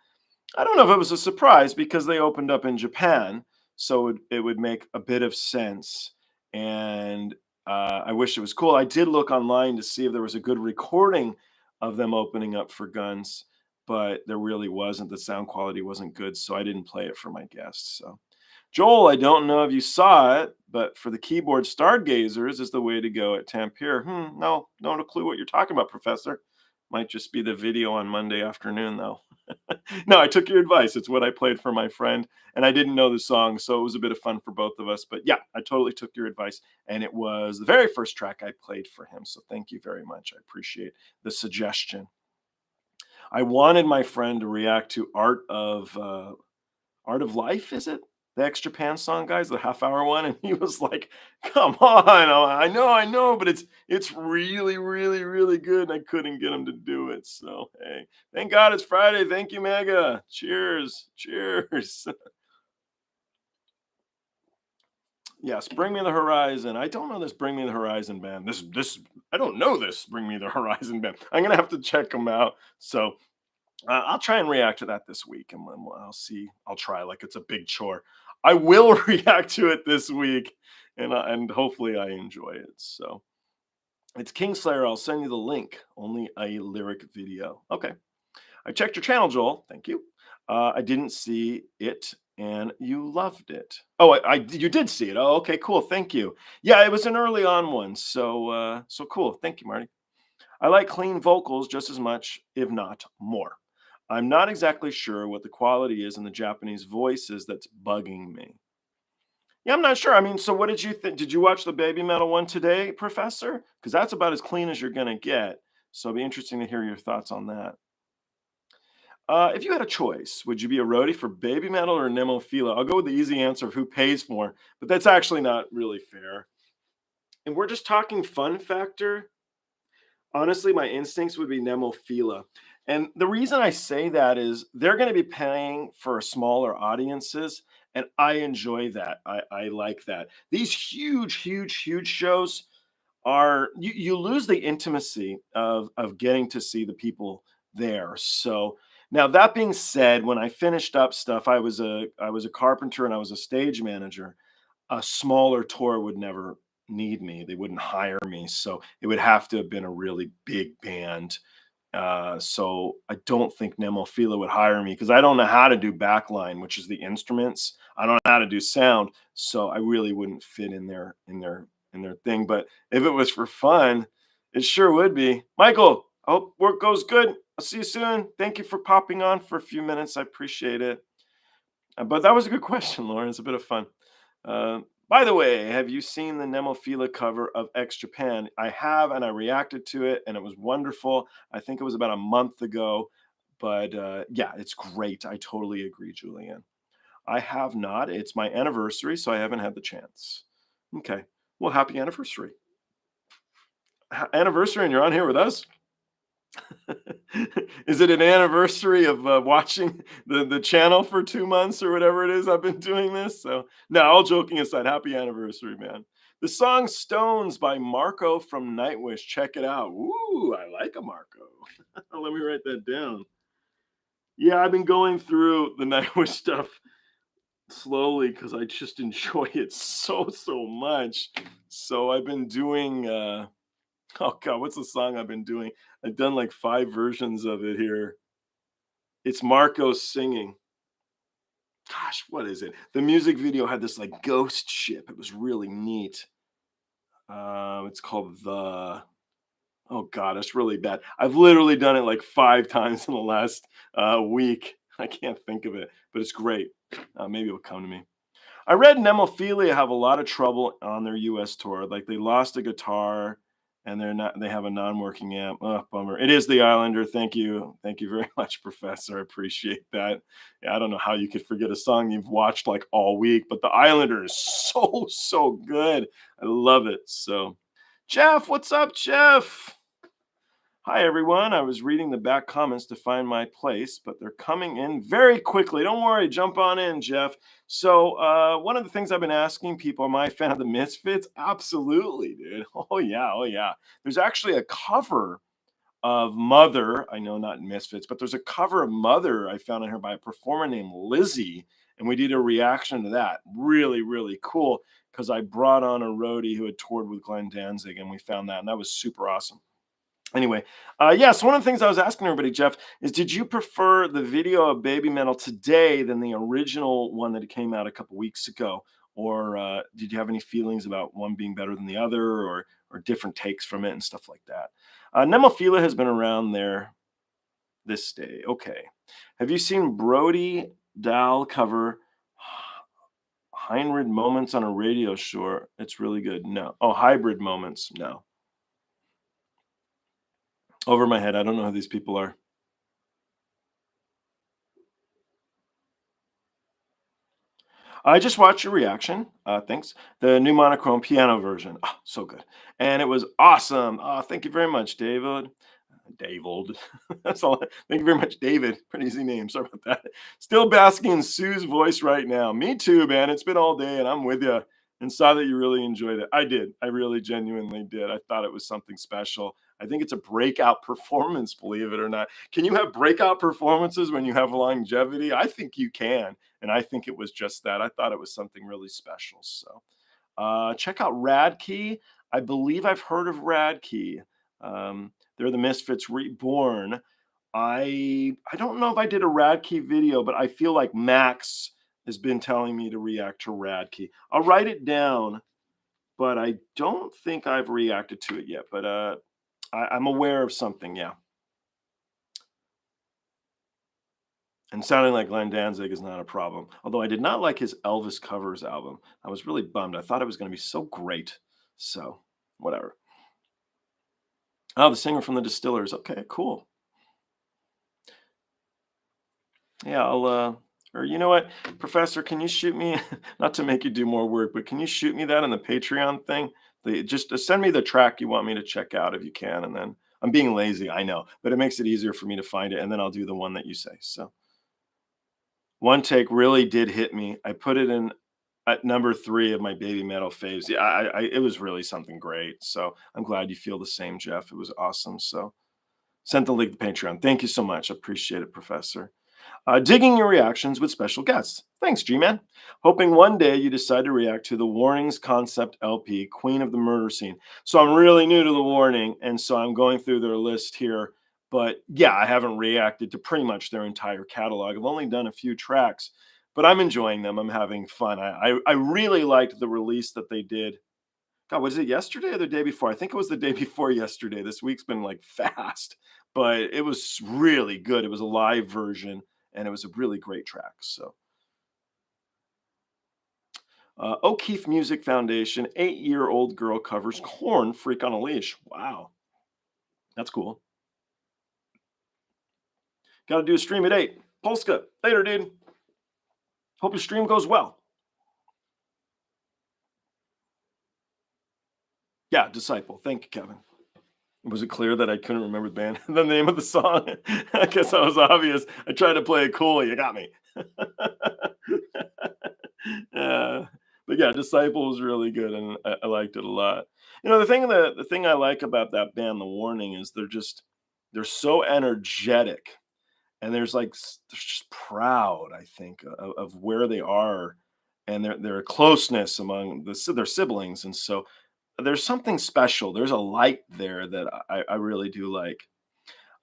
don't know if it was a surprise because they opened up in Japan, so it would make a bit of sense. And I wish it was cool. I did look online to see if there was a good recording of them opening up for Guns, but there really wasn't. The sound quality wasn't good, so I didn't play it for my guests. So, Joel, I don't know if you saw it, but for the keyboard stargazers is the way to go at Tampere. No, no clue what you're talking about, Professor. Might just be the video on Monday afternoon, though. No, I took your advice. It's what I played for my friend, and I didn't know the song, so it was a bit of fun for both of us. But yeah, I totally took your advice, and it was the very first track I played for him. So thank you very much. I appreciate the suggestion. I wanted my friend to react to Art of Life, is it? The Extra Pan song, guys, the half-hour one, and he was like, "Come on, I know, but it's really, really, really good." And I couldn't get him to do it. So hey, thank God it's Friday. Thank you, Mega. Cheers, cheers. Yes, Bring Me the Horizon. I don't know this Bring Me the Horizon band. This I don't know this Bring Me the Horizon band. I'm gonna have to check them out. So I'll try and react to that this week, and I'll see. I'll try like it's a big chore. I will react to it this week, and hopefully I enjoy it. So it's Kingslayer. I'll send you the link. Only a lyric video. Okay. I checked your channel, Joel. Thank you. I didn't see it, and you loved it. Oh, you did see it. Oh, okay, cool. Thank you. Yeah, it was an early on one, so cool. Thank you, Marty. I like clean vocals just as much, if not more. I'm not exactly sure what the quality is in the Japanese voices that's bugging me. Yeah, I'm not sure. I mean, so what did you think? Did you watch the Baby Metal one today, Professor? Because that's about as clean as you're going to get. So it'll be interesting to hear your thoughts on that. If you had a choice, would you be a roadie for Baby Metal or Nemophila? I'll go with the easy answer of who pays more, but that's actually not really fair. And we're just talking fun factor. Honestly, my instincts would be Nemophila. And the reason I say that is they're going to be paying for smaller audiences. And I enjoy that. I like that. These huge shows are you lose the intimacy of getting to see the people there. So now that being said, when I finished up stuff, I was a carpenter and I was a stage manager. A smaller tour would never need me. They wouldn't hire me. So it would have to have been a really big band. So I don't think Nemophila would hire me because I don't know how to do backline, which is the instruments. I don't know how to do sound, so I really wouldn't fit in their thing. But if it was for fun, it sure would be. Michael, I hope work goes good. I'll see you soon. Thank you for popping on for a few minutes. I appreciate it. But that was a good question, Lauren. It's a bit of fun. Uh, by the way, have you seen the Nemophila cover of X Japan? I have, and I reacted to it, and it was wonderful. I think it was about a month ago, but yeah, it's great. I totally agree, Julianne. I have not. It's my anniversary, so I haven't had the chance. Okay. Well, happy anniversary. Anniversary, and you're on here with us? Is it an anniversary of watching the channel for 2 months or whatever it is I've been doing this? So, no, all joking aside, happy anniversary, man. The song Stones by Marco from Nightwish. Check it out. Ooh, I like a Marco. Let me write that down. Yeah, I've been going through the Nightwish stuff slowly because I just enjoy it so much. So I've been doing oh god, what's the song I've been doing? I've done like 5 versions of it here. It's Marco singing. Gosh, what is it? The music video had this like ghost ship. It was really neat. It's called the. Oh god, it's really bad. I've literally done it like 5 times in the last week. I can't think of it, but it's great. Maybe it'll come to me. I read Nemophila have a lot of trouble on their US tour. Like they lost a guitar and they have a non-working amp. Oh, bummer. It is the Islander. Thank you. Thank you very much, Professor. I appreciate that. Yeah, I don't know how you could forget a song you've watched like all week, but the Islander is so good. I love it. So Jeff, what's up, Jeff? Hi, everyone. I was reading the back comments to find my place, but they're coming in very quickly. Don't worry, jump on in, Jeff. So, one of the things I've been asking people, am I a fan of the Misfits? Absolutely, dude. Oh, yeah. Oh, yeah. There's actually a cover of Mother. I know not Misfits, but there's a cover of Mother I found on here by a performer named Lizzie, and we did a reaction to that. Really cool because I brought on a roadie who had toured with Glenn Danzig, and we found that, and that was super awesome. Anyway, yes, one of the things I was asking everybody, Jeff, is did you prefer the video of Baby Metal today than the original one that came out a couple weeks ago? Or did you have any feelings about one being better than the other or different takes from it and stuff like that? Nemophila has been around there this day. Okay. Have you seen Brody Dahl cover Hybrid Moments on a radio show? It's really good. No. Oh, Hybrid Moments. No. Over my head. I don't know who these people are. I just watched your reaction. Thanks. The new monochrome piano version. Oh, so good. And it was awesome. Oh, thank you very much, David. David. That's all. Thank you very much, David. Pretty easy name. Sorry about that. Still basking in Sue's voice right now. Me too, man. It's been all day and I'm with you. And saw that you really enjoyed it. I did. I really genuinely did. I thought it was something special. I think it's a breakout performance, believe it or not. Can you have breakout performances when you have longevity? I think you can. And I think it was just that. I thought it was something really special. So check out Radkey. I believe I've heard of Radkey. They're the Misfits Reborn. I don't know if I did a Radkey video, but I feel like Max has been telling me to react to Radkey. I'll write it down, but I don't think I've reacted to it yet. But I'm aware of something, yeah. And sounding like Glenn Danzig is not a problem. Although I did not like his Elvis covers album. I was really bummed. I thought it was going to be so great. So, whatever. Oh, the singer from the Distillers. Okay, cool. Yeah, or you know what, Professor, can you shoot me, not to make you do more work, but can you shoot me that in the Patreon thing? Just send me the track you want me to check out if you can. And then I'm being lazy, I know, but it makes it easier for me to find it. And then I'll do the one that you say. So one take really did hit me. I put it in at number 3 of my baby metal faves. Yeah, it was really something great. So I'm glad you feel the same, Jeff. It was awesome. So sent the link to Patreon. Thank you so much. Appreciate it, Professor. Digging your reactions with special guests. Thanks, G-Man. Hoping one day you decide to react to the Warnings Concept LP, Queen of the Murder Scene. So I'm really new to the Warning, and so I'm going through their list here. But yeah, I haven't reacted to pretty much their entire catalog. I've only done a few tracks, but I'm enjoying them. I'm having fun. I really liked the release that they did. God, was it yesterday or the day before? I think it was the day before yesterday. This week's been like fast, but it was really good. It was a live version and it was a really great track. So, O'Keefe Music Foundation, 8-year-old girl covers Corn Freak on a Leash. Wow, that's cool. Got to do a stream at 8. Polska, later, dude. Hope your stream goes well. Yeah, Disciple. Thank you, Kevin. Was it clear that I couldn't remember the band, the name of the song? I guess that was obvious. I tried to play it cool. You got me. uh, but yeah, Disciple was really good, and I liked it a lot. You know, the thing I like about that band, The Warning, is they're so energetic, and they're just proud. I think of where they are, and their closeness among their siblings, and so there's something special. There's a light there that I really do like.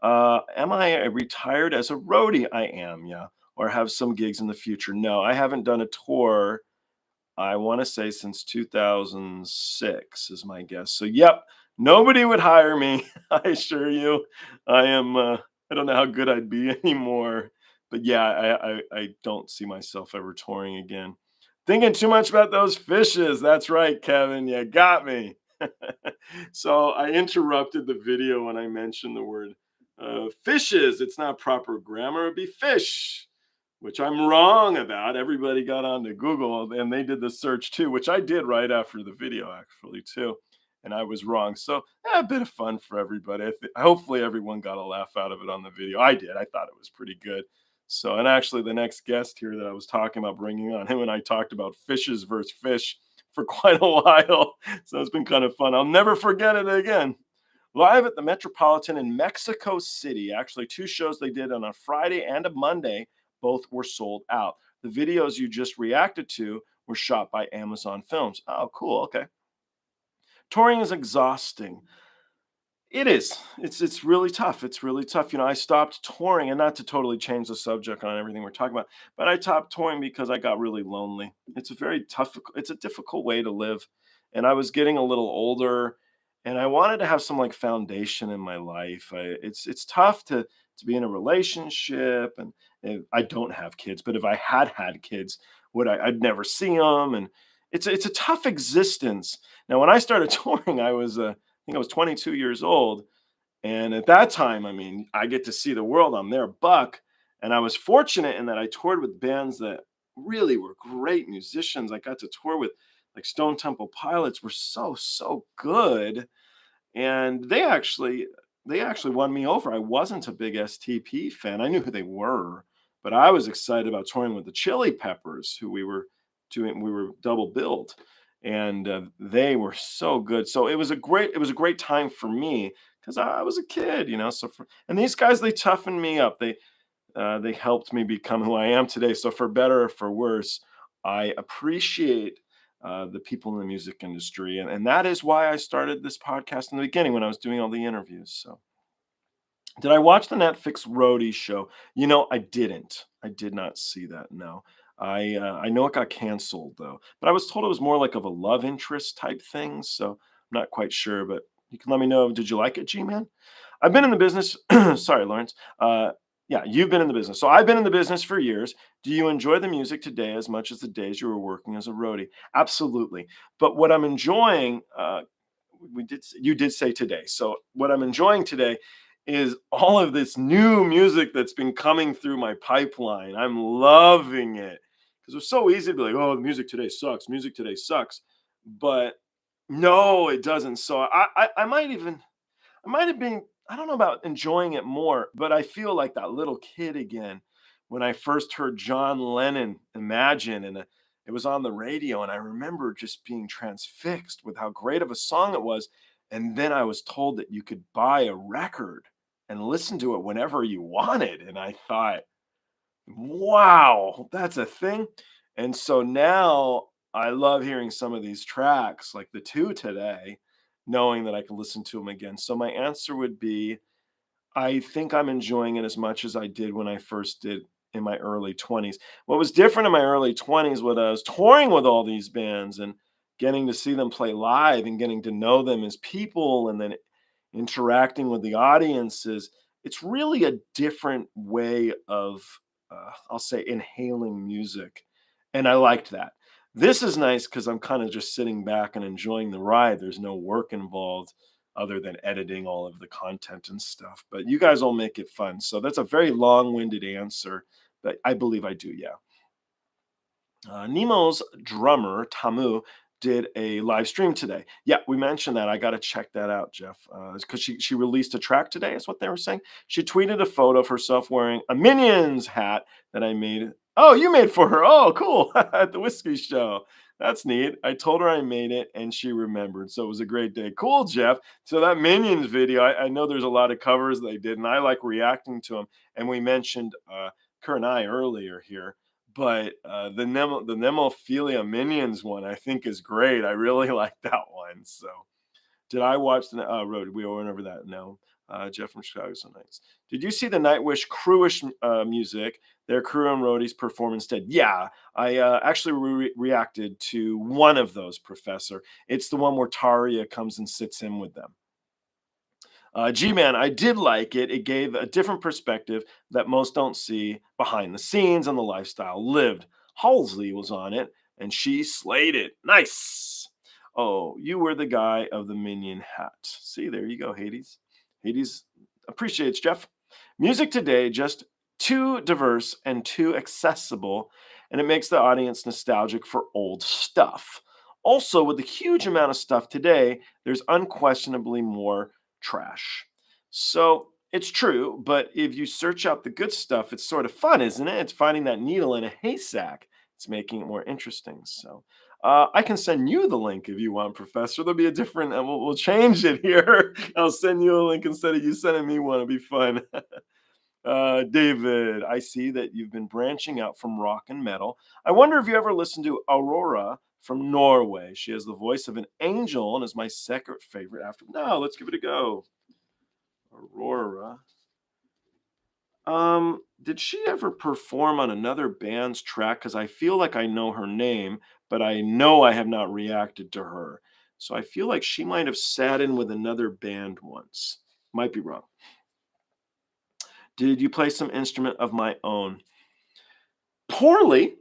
Am I retired as a roadie? I am, yeah. Or have some gigs in the future? No, I haven't done a tour. I want to say since 2006 is my guess. So, yep, nobody would hire me. I assure you. I am. I don't know how good I'd be anymore. But yeah, I don't see myself ever touring again. Thinking too much about those fishes. That's right, Kevin. You got me. So I interrupted the video when I mentioned the word fishes. It's not proper grammar. It'd be fish, which I'm wrong about. Everybody got onto Google and they did the search too, which I did right after the video actually too. And I was wrong. So a bit of fun for everybody. Hopefully everyone got a laugh out of it on the video. I did. I thought it was pretty good. So, and actually the next guest here that I was talking about bringing on, him and I talked about fishes versus fish for quite a while. So it's been kind of fun. I'll never forget it again. Live at the Metropolitan in Mexico City. Actually, 2 shows they did on a Friday and a Monday. Both were sold out. The videos you just reacted to were shot by Amazon Films. Oh, cool. Okay. Touring is exhausting. It is. It's really tough. It's really tough. You know, I stopped touring, and not to totally change the subject on everything we're talking about, but I stopped touring because I got really lonely. It's a very tough. It's a difficult way to live, and I was getting a little older, and I wanted to have some like foundation in my life. It's tough to be in a relationship, and I don't have kids, but if I had kids, I'd never see them, and it's a tough existence. Now, when I started touring, I think I was 22 years old. And at that time, I mean, I get to see the world. I'm their buck. And I was fortunate in that I toured with bands that really were great musicians. I got to tour with like Stone Temple Pilots were so good. And they actually won me over. I wasn't a big STP fan. I knew who they were, but I was excited about touring with the Chili Peppers, who we were double billed, and they were so good. So it was a great time for me because I was a kid, you know. And these guys, they toughened me up. They helped me become who I am today. So for better or for worse, I appreciate the people in the music industry, and that is why I started this podcast in the beginning when I was doing all the interviews. So, did I watch the Netflix Roadie show? You know, I didn't. I did not see that. No, I know it got canceled though, but I was told it was more like of a love interest type thing. So I'm not quite sure, but You can let me know. Did you like it, G-Man? I've been in the business. Sorry, Lawrence. Yeah, you've been in the business. So I've been in the business for years. Do you enjoy the music today as much as the days you were working as a roadie? Absolutely. But what I'm enjoying, you did say today. So what I'm enjoying today is all of this new music that's been coming through my pipeline. I'm loving it because it's so easy to be like, oh, the music today sucks. Music today sucks. But no, it doesn't. So I might have been, I don't know about enjoying it more, but I feel like that little kid again when I first heard John Lennon Imagine, and it was on the radio, and I remember just being transfixed with how great of a song it was. And then I was told that you could buy a record and listen to it whenever you wanted. And I thought, wow, that's a thing. And so now I love hearing some of these tracks, like the two today, knowing that I can listen to them again. So my answer would be I think I'm enjoying it as much as I did when I first did in my early 20s. What was different in my early 20s was I was touring with all these bands and getting to see them play live and getting to know them as people and then interacting with the audiences. It's really a different way of, I'll say, inhaling music. And I liked that. This is nice because I'm kind of just sitting back and enjoying the ride. There's no work involved other than editing all of the content and stuff. But you guys all make it fun. So that's a very long-winded answer, but I believe I do, yeah. Nemo's drummer, Tamu, did a live stream today. Yeah, we mentioned that. I got to check that out, Jeff, because she released a track today, is what they were saying. She tweeted a photo of herself wearing a Minions hat that I made. Oh, you made for her. Oh, cool. At the whiskey show. That's neat. I told her I made it and she remembered. So it was a great day. Cool, Jeff. So that Minions video, I know there's a lot of covers they did, and I like reacting to them. And we mentioned Kerr and I earlier here, but the Nemophila Minions one I think is great. I really like that one. So did I watch the Road? We went over that. No. Jeff from Chicago, so nice. Did you see the Nightwish crewish music? Their crew and roadies perform instead. Yeah, I actually reacted to one of those, Professor. It's the one where Taria comes and sits in with them. G-Man, I did like it. It gave a different perspective that most don't see behind the scenes and the lifestyle lived. Halsey was on it, and she slayed it. Nice. Oh, you were the guy of the minion hat. See, there you go, Hades. Hades appreciates Jeff. Music today just too diverse and too accessible, and it makes the audience nostalgic for old stuff. Also, with the huge amount of stuff today, there's unquestionably more trash. So it's true, but if you search out the good stuff, it's sort of fun, isn't it? It's finding that needle in a haystack. It's making it more interesting. So I can send you the link if you want, Professor. There'll be a different, and we'll change it here. I'll send you a link instead of you sending me one. It'll be fun. David, I see that you've been branching out from rock and metal. I wonder if you ever listened to Aurora from Norway. She has the voice of an angel and is my second favorite after. No, let's give it a go. Aurora. Did she ever perform on another band's track? Because I feel like I know her name, but I know I have not reacted to her. So I feel like she might have sat in with another band once. Might be wrong. Did you play some instrument of my own? Poorly.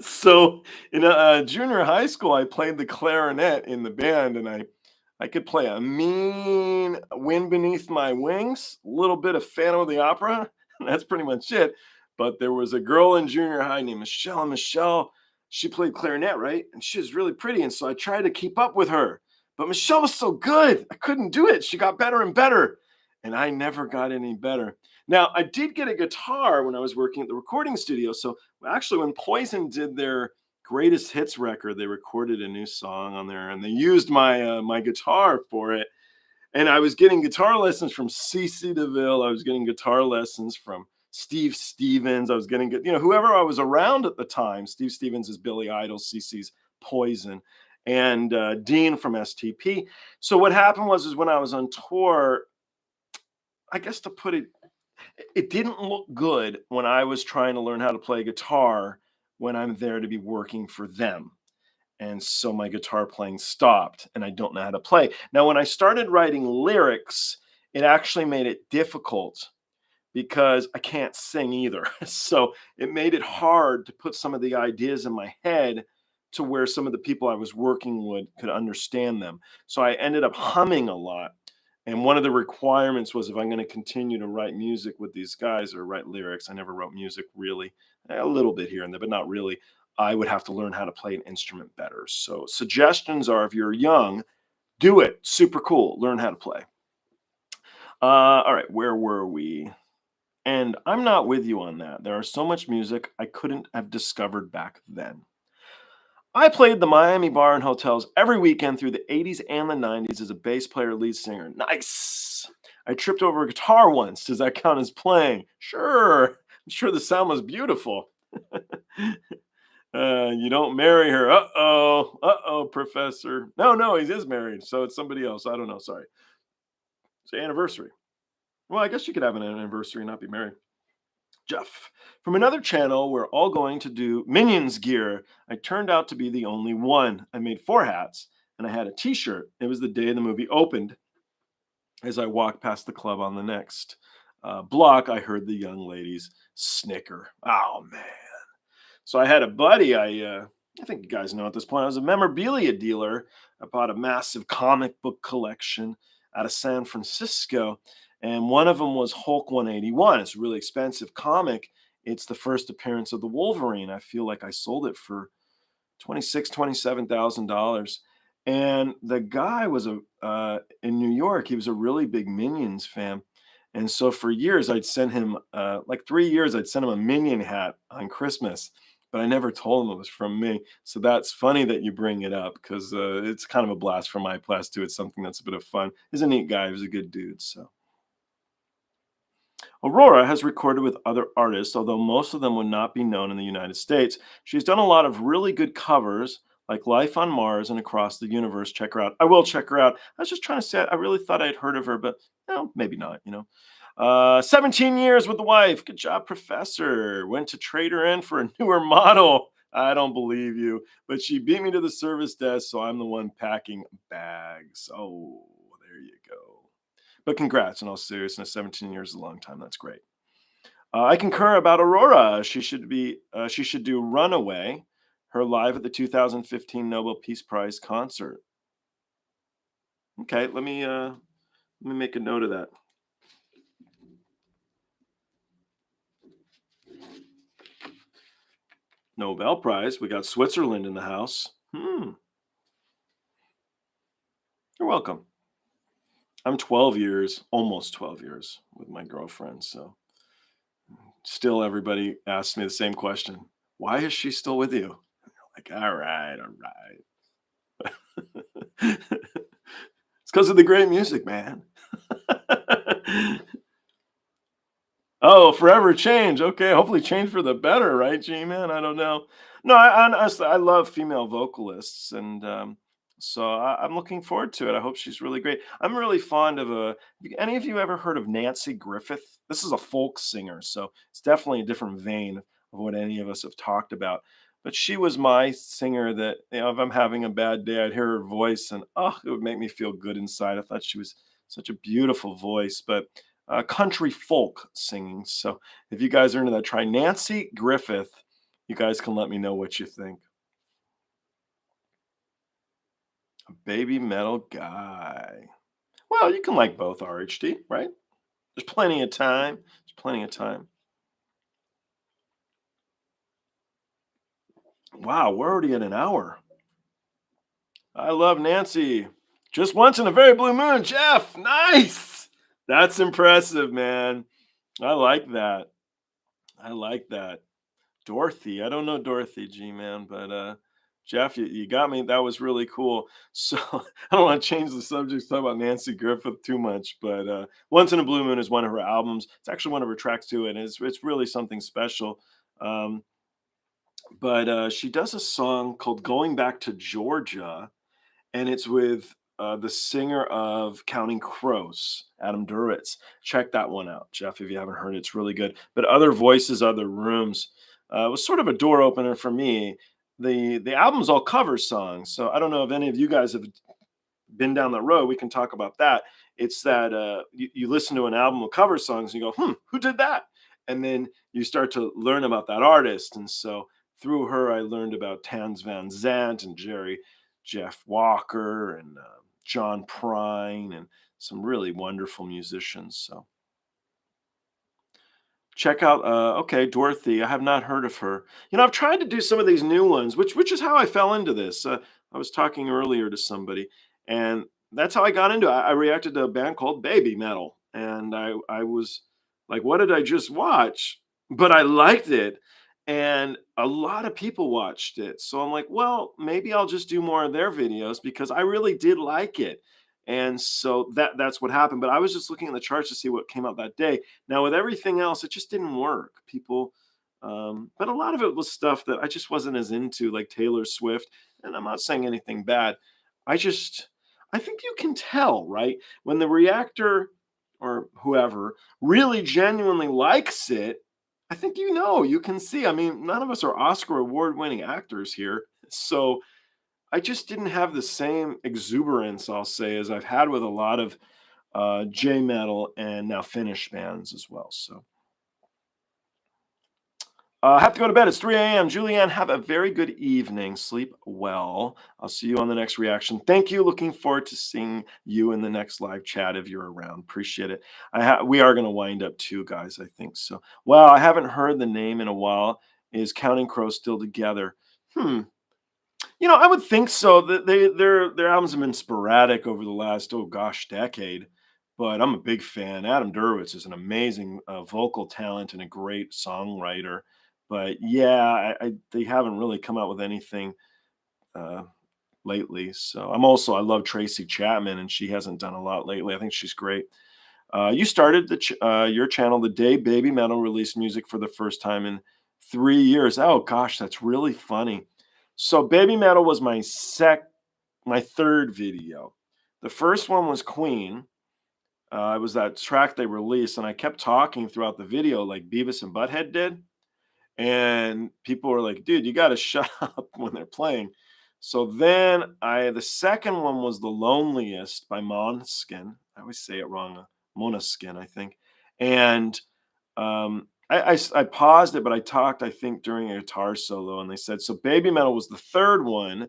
So in junior high school, I played the clarinet in the band, and I could play a mean Wind Beneath My Wings, a little bit of Phantom of the Opera. That's pretty much it. But there was a girl in junior high named Michelle, and Michelle, she played clarinet, right? And she was really pretty, and so I tried to keep up with her. But Michelle was so good, I couldn't do it. She got better and better, and I never got any better. Now, I did get a guitar when I was working at the recording studio. So actually, when Poison did their greatest hits record, they recorded a new song on there, and they used my guitar for it. And I was getting guitar lessons from CC DeVille. I was getting guitar lessons from Steve Stevens. I was getting, whoever I was around at the time. Steve Stevens is Billy Idol, CC's Poison, and Dean from STP. So what happened was, is when I was on tour, I guess to put it didn't look good when I was trying to learn how to play guitar when I'm there to be working for them. And so my guitar playing stopped and I don't know how to play. Now, when I started writing lyrics, it actually made it difficult because I can't sing either. So it made it hard to put some of the ideas in my head to where some of the people I was working with could understand them. So I ended up humming a lot. And one of the requirements was if I'm going to continue to write music with these guys or write lyrics, I never wrote music really, a little bit here and there, but not really. I would have to learn how to play an instrument better. So suggestions are if you're young, do it. Super cool. Learn how to play. All right, where were we? And I'm not with you on that. There are so much music I couldn't have discovered back then. I played the Miami bar and hotels every weekend through the 80s and the 90s as a bass player, lead singer. Nice. I tripped over a guitar once. Does that count as playing? Sure. I'm sure the sound was beautiful. You don't marry her. Uh-oh. Uh-oh, professor. No, he is married. So it's somebody else. I don't know. Sorry. It's an anniversary. Well, I guess you could have an anniversary and not be married. Jeff. From another channel, we're all going to do Minions gear. I turned out to be the only one. I made 4 hats and I had a t-shirt. It was the day the movie opened. As I walked past the club on the next block, I heard the young ladies snicker. Oh, man. So I had a buddy, I think you guys know at this point, I was a memorabilia dealer. I bought a massive comic book collection out of San Francisco. And one of them was Hulk 181. It's a really expensive comic. It's the first appearance of the Wolverine. I feel like I sold it for $27,000. And the guy was in New York. He was a really big Minions fan. And so for years, I'd send him, like 3 years, I'd send him a Minion hat on Christmas, but I never told him it was from me. So that's funny that you bring it up because it's kind of a blast from my past too. It's something that's a bit of fun. He's a neat guy. He was a good dude. So Aurora has recorded with other artists, although most of them would not be known in the United States. She's done a lot of really good covers like Life on Mars and Across the Universe. Check her out. I will check her out. I was just trying to say, I really thought I'd heard of her, but no, maybe not, 17 years with the wife. Good job, Professor. Went to trade her in for a newer model. I don't believe you, but she beat me to the service desk, so I'm the one packing bags. Oh, there you go. But congrats in all seriousness. 17 years is a long time. That's great. I concur about Aurora. She should do Runaway, her live at the 2015 Nobel Peace Prize concert. Okay, let me make a note of that. Nobel Prize. We got Switzerland in the house. You're welcome. I'm 12 years, almost 12 years with my girlfriend. So still everybody asks me the same question. Why is she still with you? Like, all right. It's because of the great music, man. Oh, forever change. Okay, hopefully change for the better, right, G-Man? I don't know. No, honestly, I love female vocalists, and so I'm looking forward to it. I hope she's really great. I'm really fond of any of you ever heard of Nancy Griffith? This is a folk singer, so it's definitely a different vein of what any of us have talked about. But she was my singer that, if I'm having a bad day, I'd hear her voice and it would make me feel good inside. I thought she was such a beautiful voice, but country folk singing. So if you guys are into that, try Nancy Griffith. You guys can let me know what you think. A baby metal guy. Well, you can like both, RHD, right? There's plenty of time. There's plenty of time. Wow, we're already at an hour. I love Nancy. Just once in a very blue moon, Jeff. Nice. That's impressive, man. I like that. I like that. Dorothy. I don't know Dorothy, G-Man, but Jeff, you got me. That was really cool. So I don't want to change the subject, talk about Nancy Griffith too much, but Once in a Blue Moon is one of her albums. It's actually one of her tracks too, and it's really something special. Um, but she does a song called Going Back to Georgia, and it's with the singer of Counting Crows, Adam Duritz. Check that one out, Jeff, if you haven't heard it. It's really good. But Other Voices, Other Rooms was sort of a door opener for me. the album's all cover songs. So I don't know if any of you guys have been down that road. We can talk about that. It's that you listen to an album of cover songs and you go, who did that? And then you start to learn about that artist. And so through her, I learned about Tans Van Zandt and Jeff Walker and John Prine and some really wonderful musicians. So check out okay, Dorothy. I have not heard of her. I've tried to do some of these new ones, which is how I fell into this. I was talking earlier to somebody, and that's how I got into it. I reacted to a band called Baby Metal, and I was like, what did I just watch? But I liked it, and a lot of people watched it. So I'm like, well, maybe I'll just do more of their videos because I really did like it. And so that's what happened. But I was just looking at the charts to see what came out that day. Now, with everything else, it just didn't work. But a lot of it was stuff that I just wasn't as into, like Taylor Swift. And I'm not saying anything bad. I think you can tell, right? When the reactor or whoever really genuinely likes it, I think you can see. I mean, none of us are Oscar award winning actors here. So I just didn't have the same exuberance, I'll say, as I've had with a lot of J metal and now Finnish bands as well. So I have to go to bed. It's 3 a.m. Julianne, have a very good evening. Sleep well. I'll see you on the next reaction. Thank you. Looking forward to seeing you in the next live chat if you're around. Appreciate it. We are going to wind up too, guys, I think so. Well, I haven't heard the name in a while. Is Counting Crows still together? I would think so. That their albums have been sporadic over the last decade. But I'm a big fan. Adam Duritz is an amazing vocal talent and a great songwriter. But yeah, they haven't really come out with anything uh, lately. So I love Tracy Chapman, and she hasn't done a lot lately. I think she's great. You started your channel the day Baby Metal released music for the first time in 3 years. Oh gosh, that's really funny. So Baby Metal was my third video. The first one was Queen. It was that track they released, and I kept talking throughout the video like Beavis and Butthead did. And people were like, "Dude, you got to shut up when they're playing." So then the second one was The Loneliest by Måneskin. I always say it wrong. Måneskin, I think. And I paused it, but I talked, I think, during a guitar solo, and they said, so Baby Metal was the third one,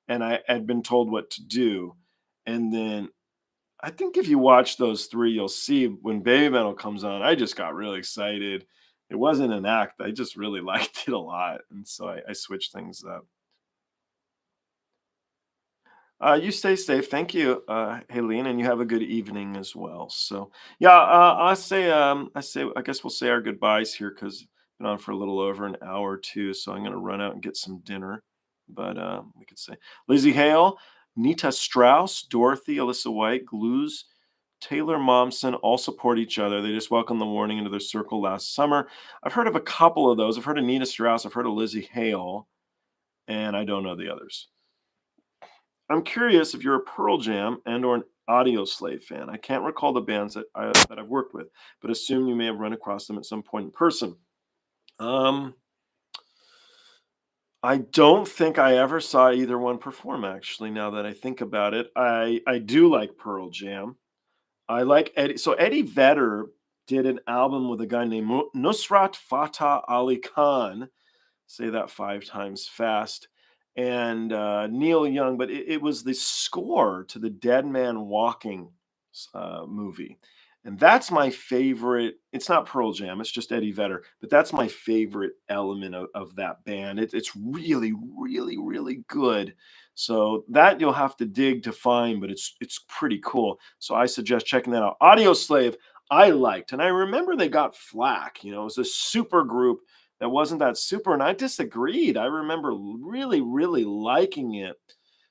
and I had been told what to do. And then I think if you watch those three, you'll see when Baby Metal comes on, I just got really excited. It wasn't an act. I just really liked it a lot. And so I switched things up. You stay safe. Thank you, Helene, and you have a good evening as well. So yeah, I guess we'll say our goodbyes here because been on for a little over an hour or two. So I'm gonna run out and get some dinner. But we could say Lizzie Hale, Nita Strauss, Dorothy, Alyssa White, Glues, Taylor Momsen all support each other. They just welcomed the warning into their circle last summer. I've heard of a couple of those. I've heard of Nita Strauss. I've heard of Lizzie Hale, and I don't know the others. I'm curious if you're a Pearl Jam and or an Audio Slave fan. I can't recall the bands that I've worked with, but assume you may have run across them at some point in person. I don't think I ever saw either one perform, actually, now that I think about it. I do like Pearl Jam. I like Eddie. So Eddie Vedder did an album with a guy named Nusrat Fateh Ali Khan. Say that 5 times fast. And Neil Young, but it was the score to the Dead Man Walking movie. And that's my favorite. It's not Pearl Jam, it's just Eddie Vedder, but that's my favorite element of that band. It's really, really, really good. So that you'll have to dig to find, but it's pretty cool. So I suggest checking that out. Audio Slave, I liked, and I remember they got flack. It was a super group that wasn't that super, and I disagreed. I remember really, really liking it.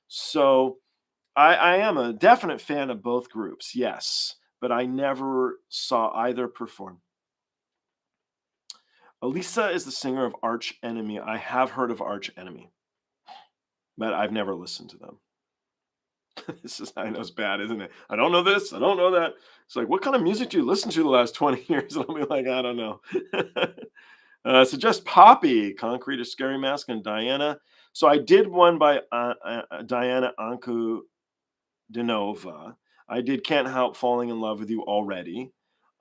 So I am a definite fan of both groups, yes, but I never saw either perform. Elisa is the singer of Arch Enemy. I have heard of Arch Enemy, but I've never listened to them. I know it's bad, isn't it? I don't know this. I don't know that. It's like, what kind of music do you listen to the last 20 years? I'll be like, I don't know. Suggest Poppy, Concrete, a Scary Mask, and Diana. So I did one by Diana Denova. I did Can't Help Falling in Love with You already.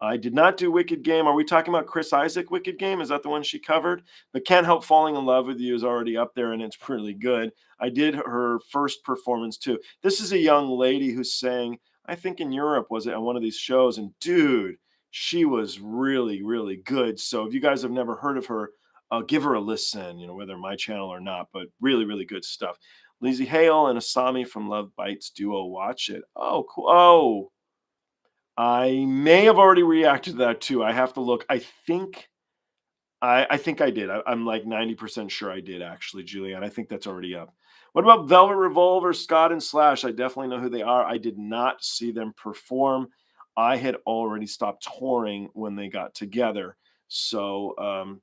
I did not do Wicked Game. Are we talking about Chris Isaac Wicked Game? Is that the one she covered? But Can't Help Falling in Love with You is already up there and it's really good. I did her first performance too. This is a young lady who sang, I think in Europe, was it on one of these shows? And dude, she was really, really good. So if you guys have never heard of her, give her a listen, whether my channel or not, but really, really good stuff. Lizzie Hale and Asami from Love Bites duo. Watch it. Oh, cool. Oh, I may have already reacted to that too. I have to look. I think I did. I'm like 90% sure I did actually, Julianne. I think that's already up. What about Velvet Revolver, Scott and Slash? I definitely know who they are. I did not see them perform. I had already stopped touring when they got together. So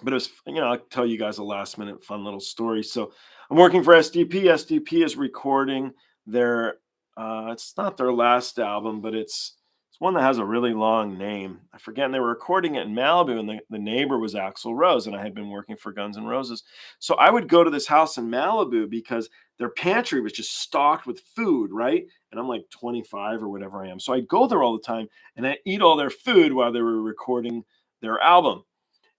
but it was, I'll tell you guys a last minute fun little story. So I'm working for SDP. SDP is recording their, it's not their last album, but it's one that has a really long name. I forget. And they were recording it in Malibu, and the neighbor was Axl Rose, and I had been working for Guns N' Roses. So I would go to this house in Malibu because their pantry was just stocked with food, right? And I'm like 25 or whatever I am. So I'd go there all the time and I'd eat all their food while they were recording their album.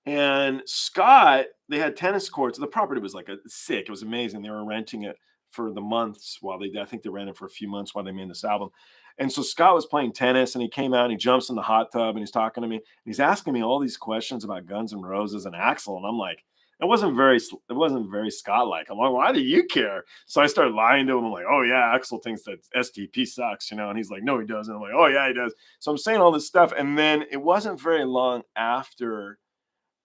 And Scott, they had tennis courts. The property was like sick. It was amazing. They were renting it for the months while I think they ran it for a few months while they made this album. And so Scott was playing tennis and he came out and he jumps in the hot tub and he's talking to me. And he's asking me all these questions about Guns N' Roses and Axl. And I'm like, it wasn't very Scott-like. I'm like, why do you care? So I started lying to him. I'm like, oh yeah, Axl thinks that STP sucks, And he's like, no, he doesn't. I'm like, oh yeah, he does. So I'm saying all this stuff. And then it wasn't very long after,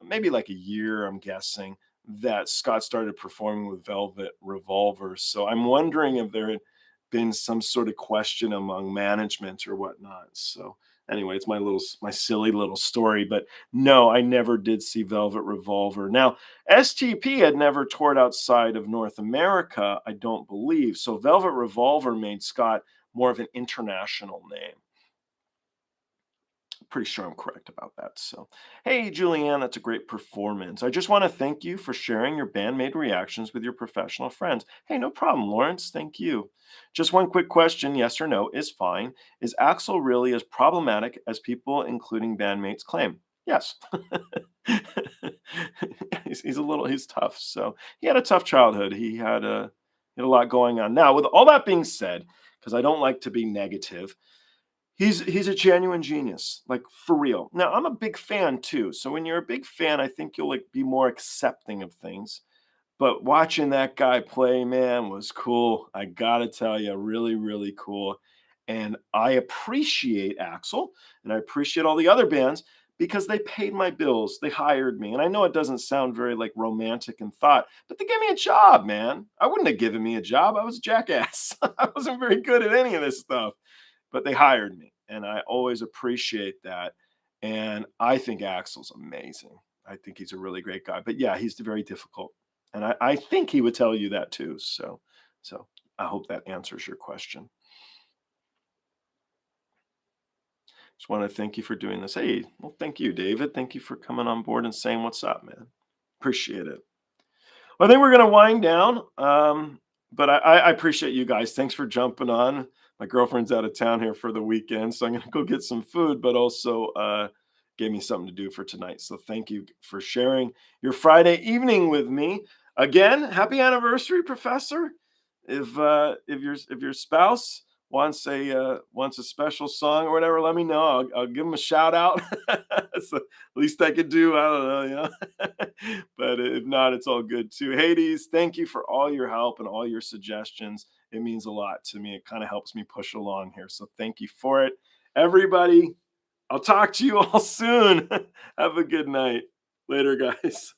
maybe like a year, I'm guessing, that Scott started performing with Velvet Revolver. So I'm wondering if there had been some sort of question among management or whatnot. So anyway, it's my silly little story. But no, I never did see Velvet Revolver. Now, STP had never toured outside of North America, I don't believe. So Velvet Revolver made Scott more of an international name. Pretty sure I'm correct about that. So, hey, Julianne, that's a great performance. I just want to thank you for sharing your bandmate reactions with your professional friends. Hey, no problem, Lawrence. Thank you. Just one quick question, yes or no, is fine. Is Axel really as problematic as people, including bandmates, claim? Yes. He's tough. So he had a tough childhood. He had a lot going on. Now, with all that being said, because I don't like to be negative, he's a genuine genius, like for real. Now, I'm a big fan too. So when you're a big fan, I think you'll like be more accepting of things. But watching that guy play, man, was cool. I gotta tell you, really, really cool. And I appreciate Axel and I appreciate all the other bands because they paid my bills. They hired me. And I know it doesn't sound very like romantic in thought, but they gave me a job, man. I wouldn't have given me a job. I was a jackass. I wasn't very good at any of this stuff, but they hired me, and I always appreciate that. And I think Axel's amazing. I think he's a really great guy. But yeah, he's very difficult, and I think he would tell you that too. So I hope that answers your question. Just want to thank you for doing this. Hey, well, thank you, David. Thank you for coming on board and saying what's up, man. Appreciate it. Well, I think we're going to wind down. But I appreciate you guys. Thanks for jumping on. My girlfriend's out of town here for the weekend, so I'm going to go get some food, but also gave me something to do for tonight. So thank you for sharing your Friday evening with me. Again, happy anniversary, Professor. If your spouse wants a special song or whatever, let me know. I'll give them a shout out. That's the least I could do. I don't know, but if not, it's all good too. Hades, thank you for all your help and all your suggestions. It means a lot to me. It kind of helps me push along here. So thank you for it. Everybody, I'll talk to you all soon. Have a good night. Later, guys.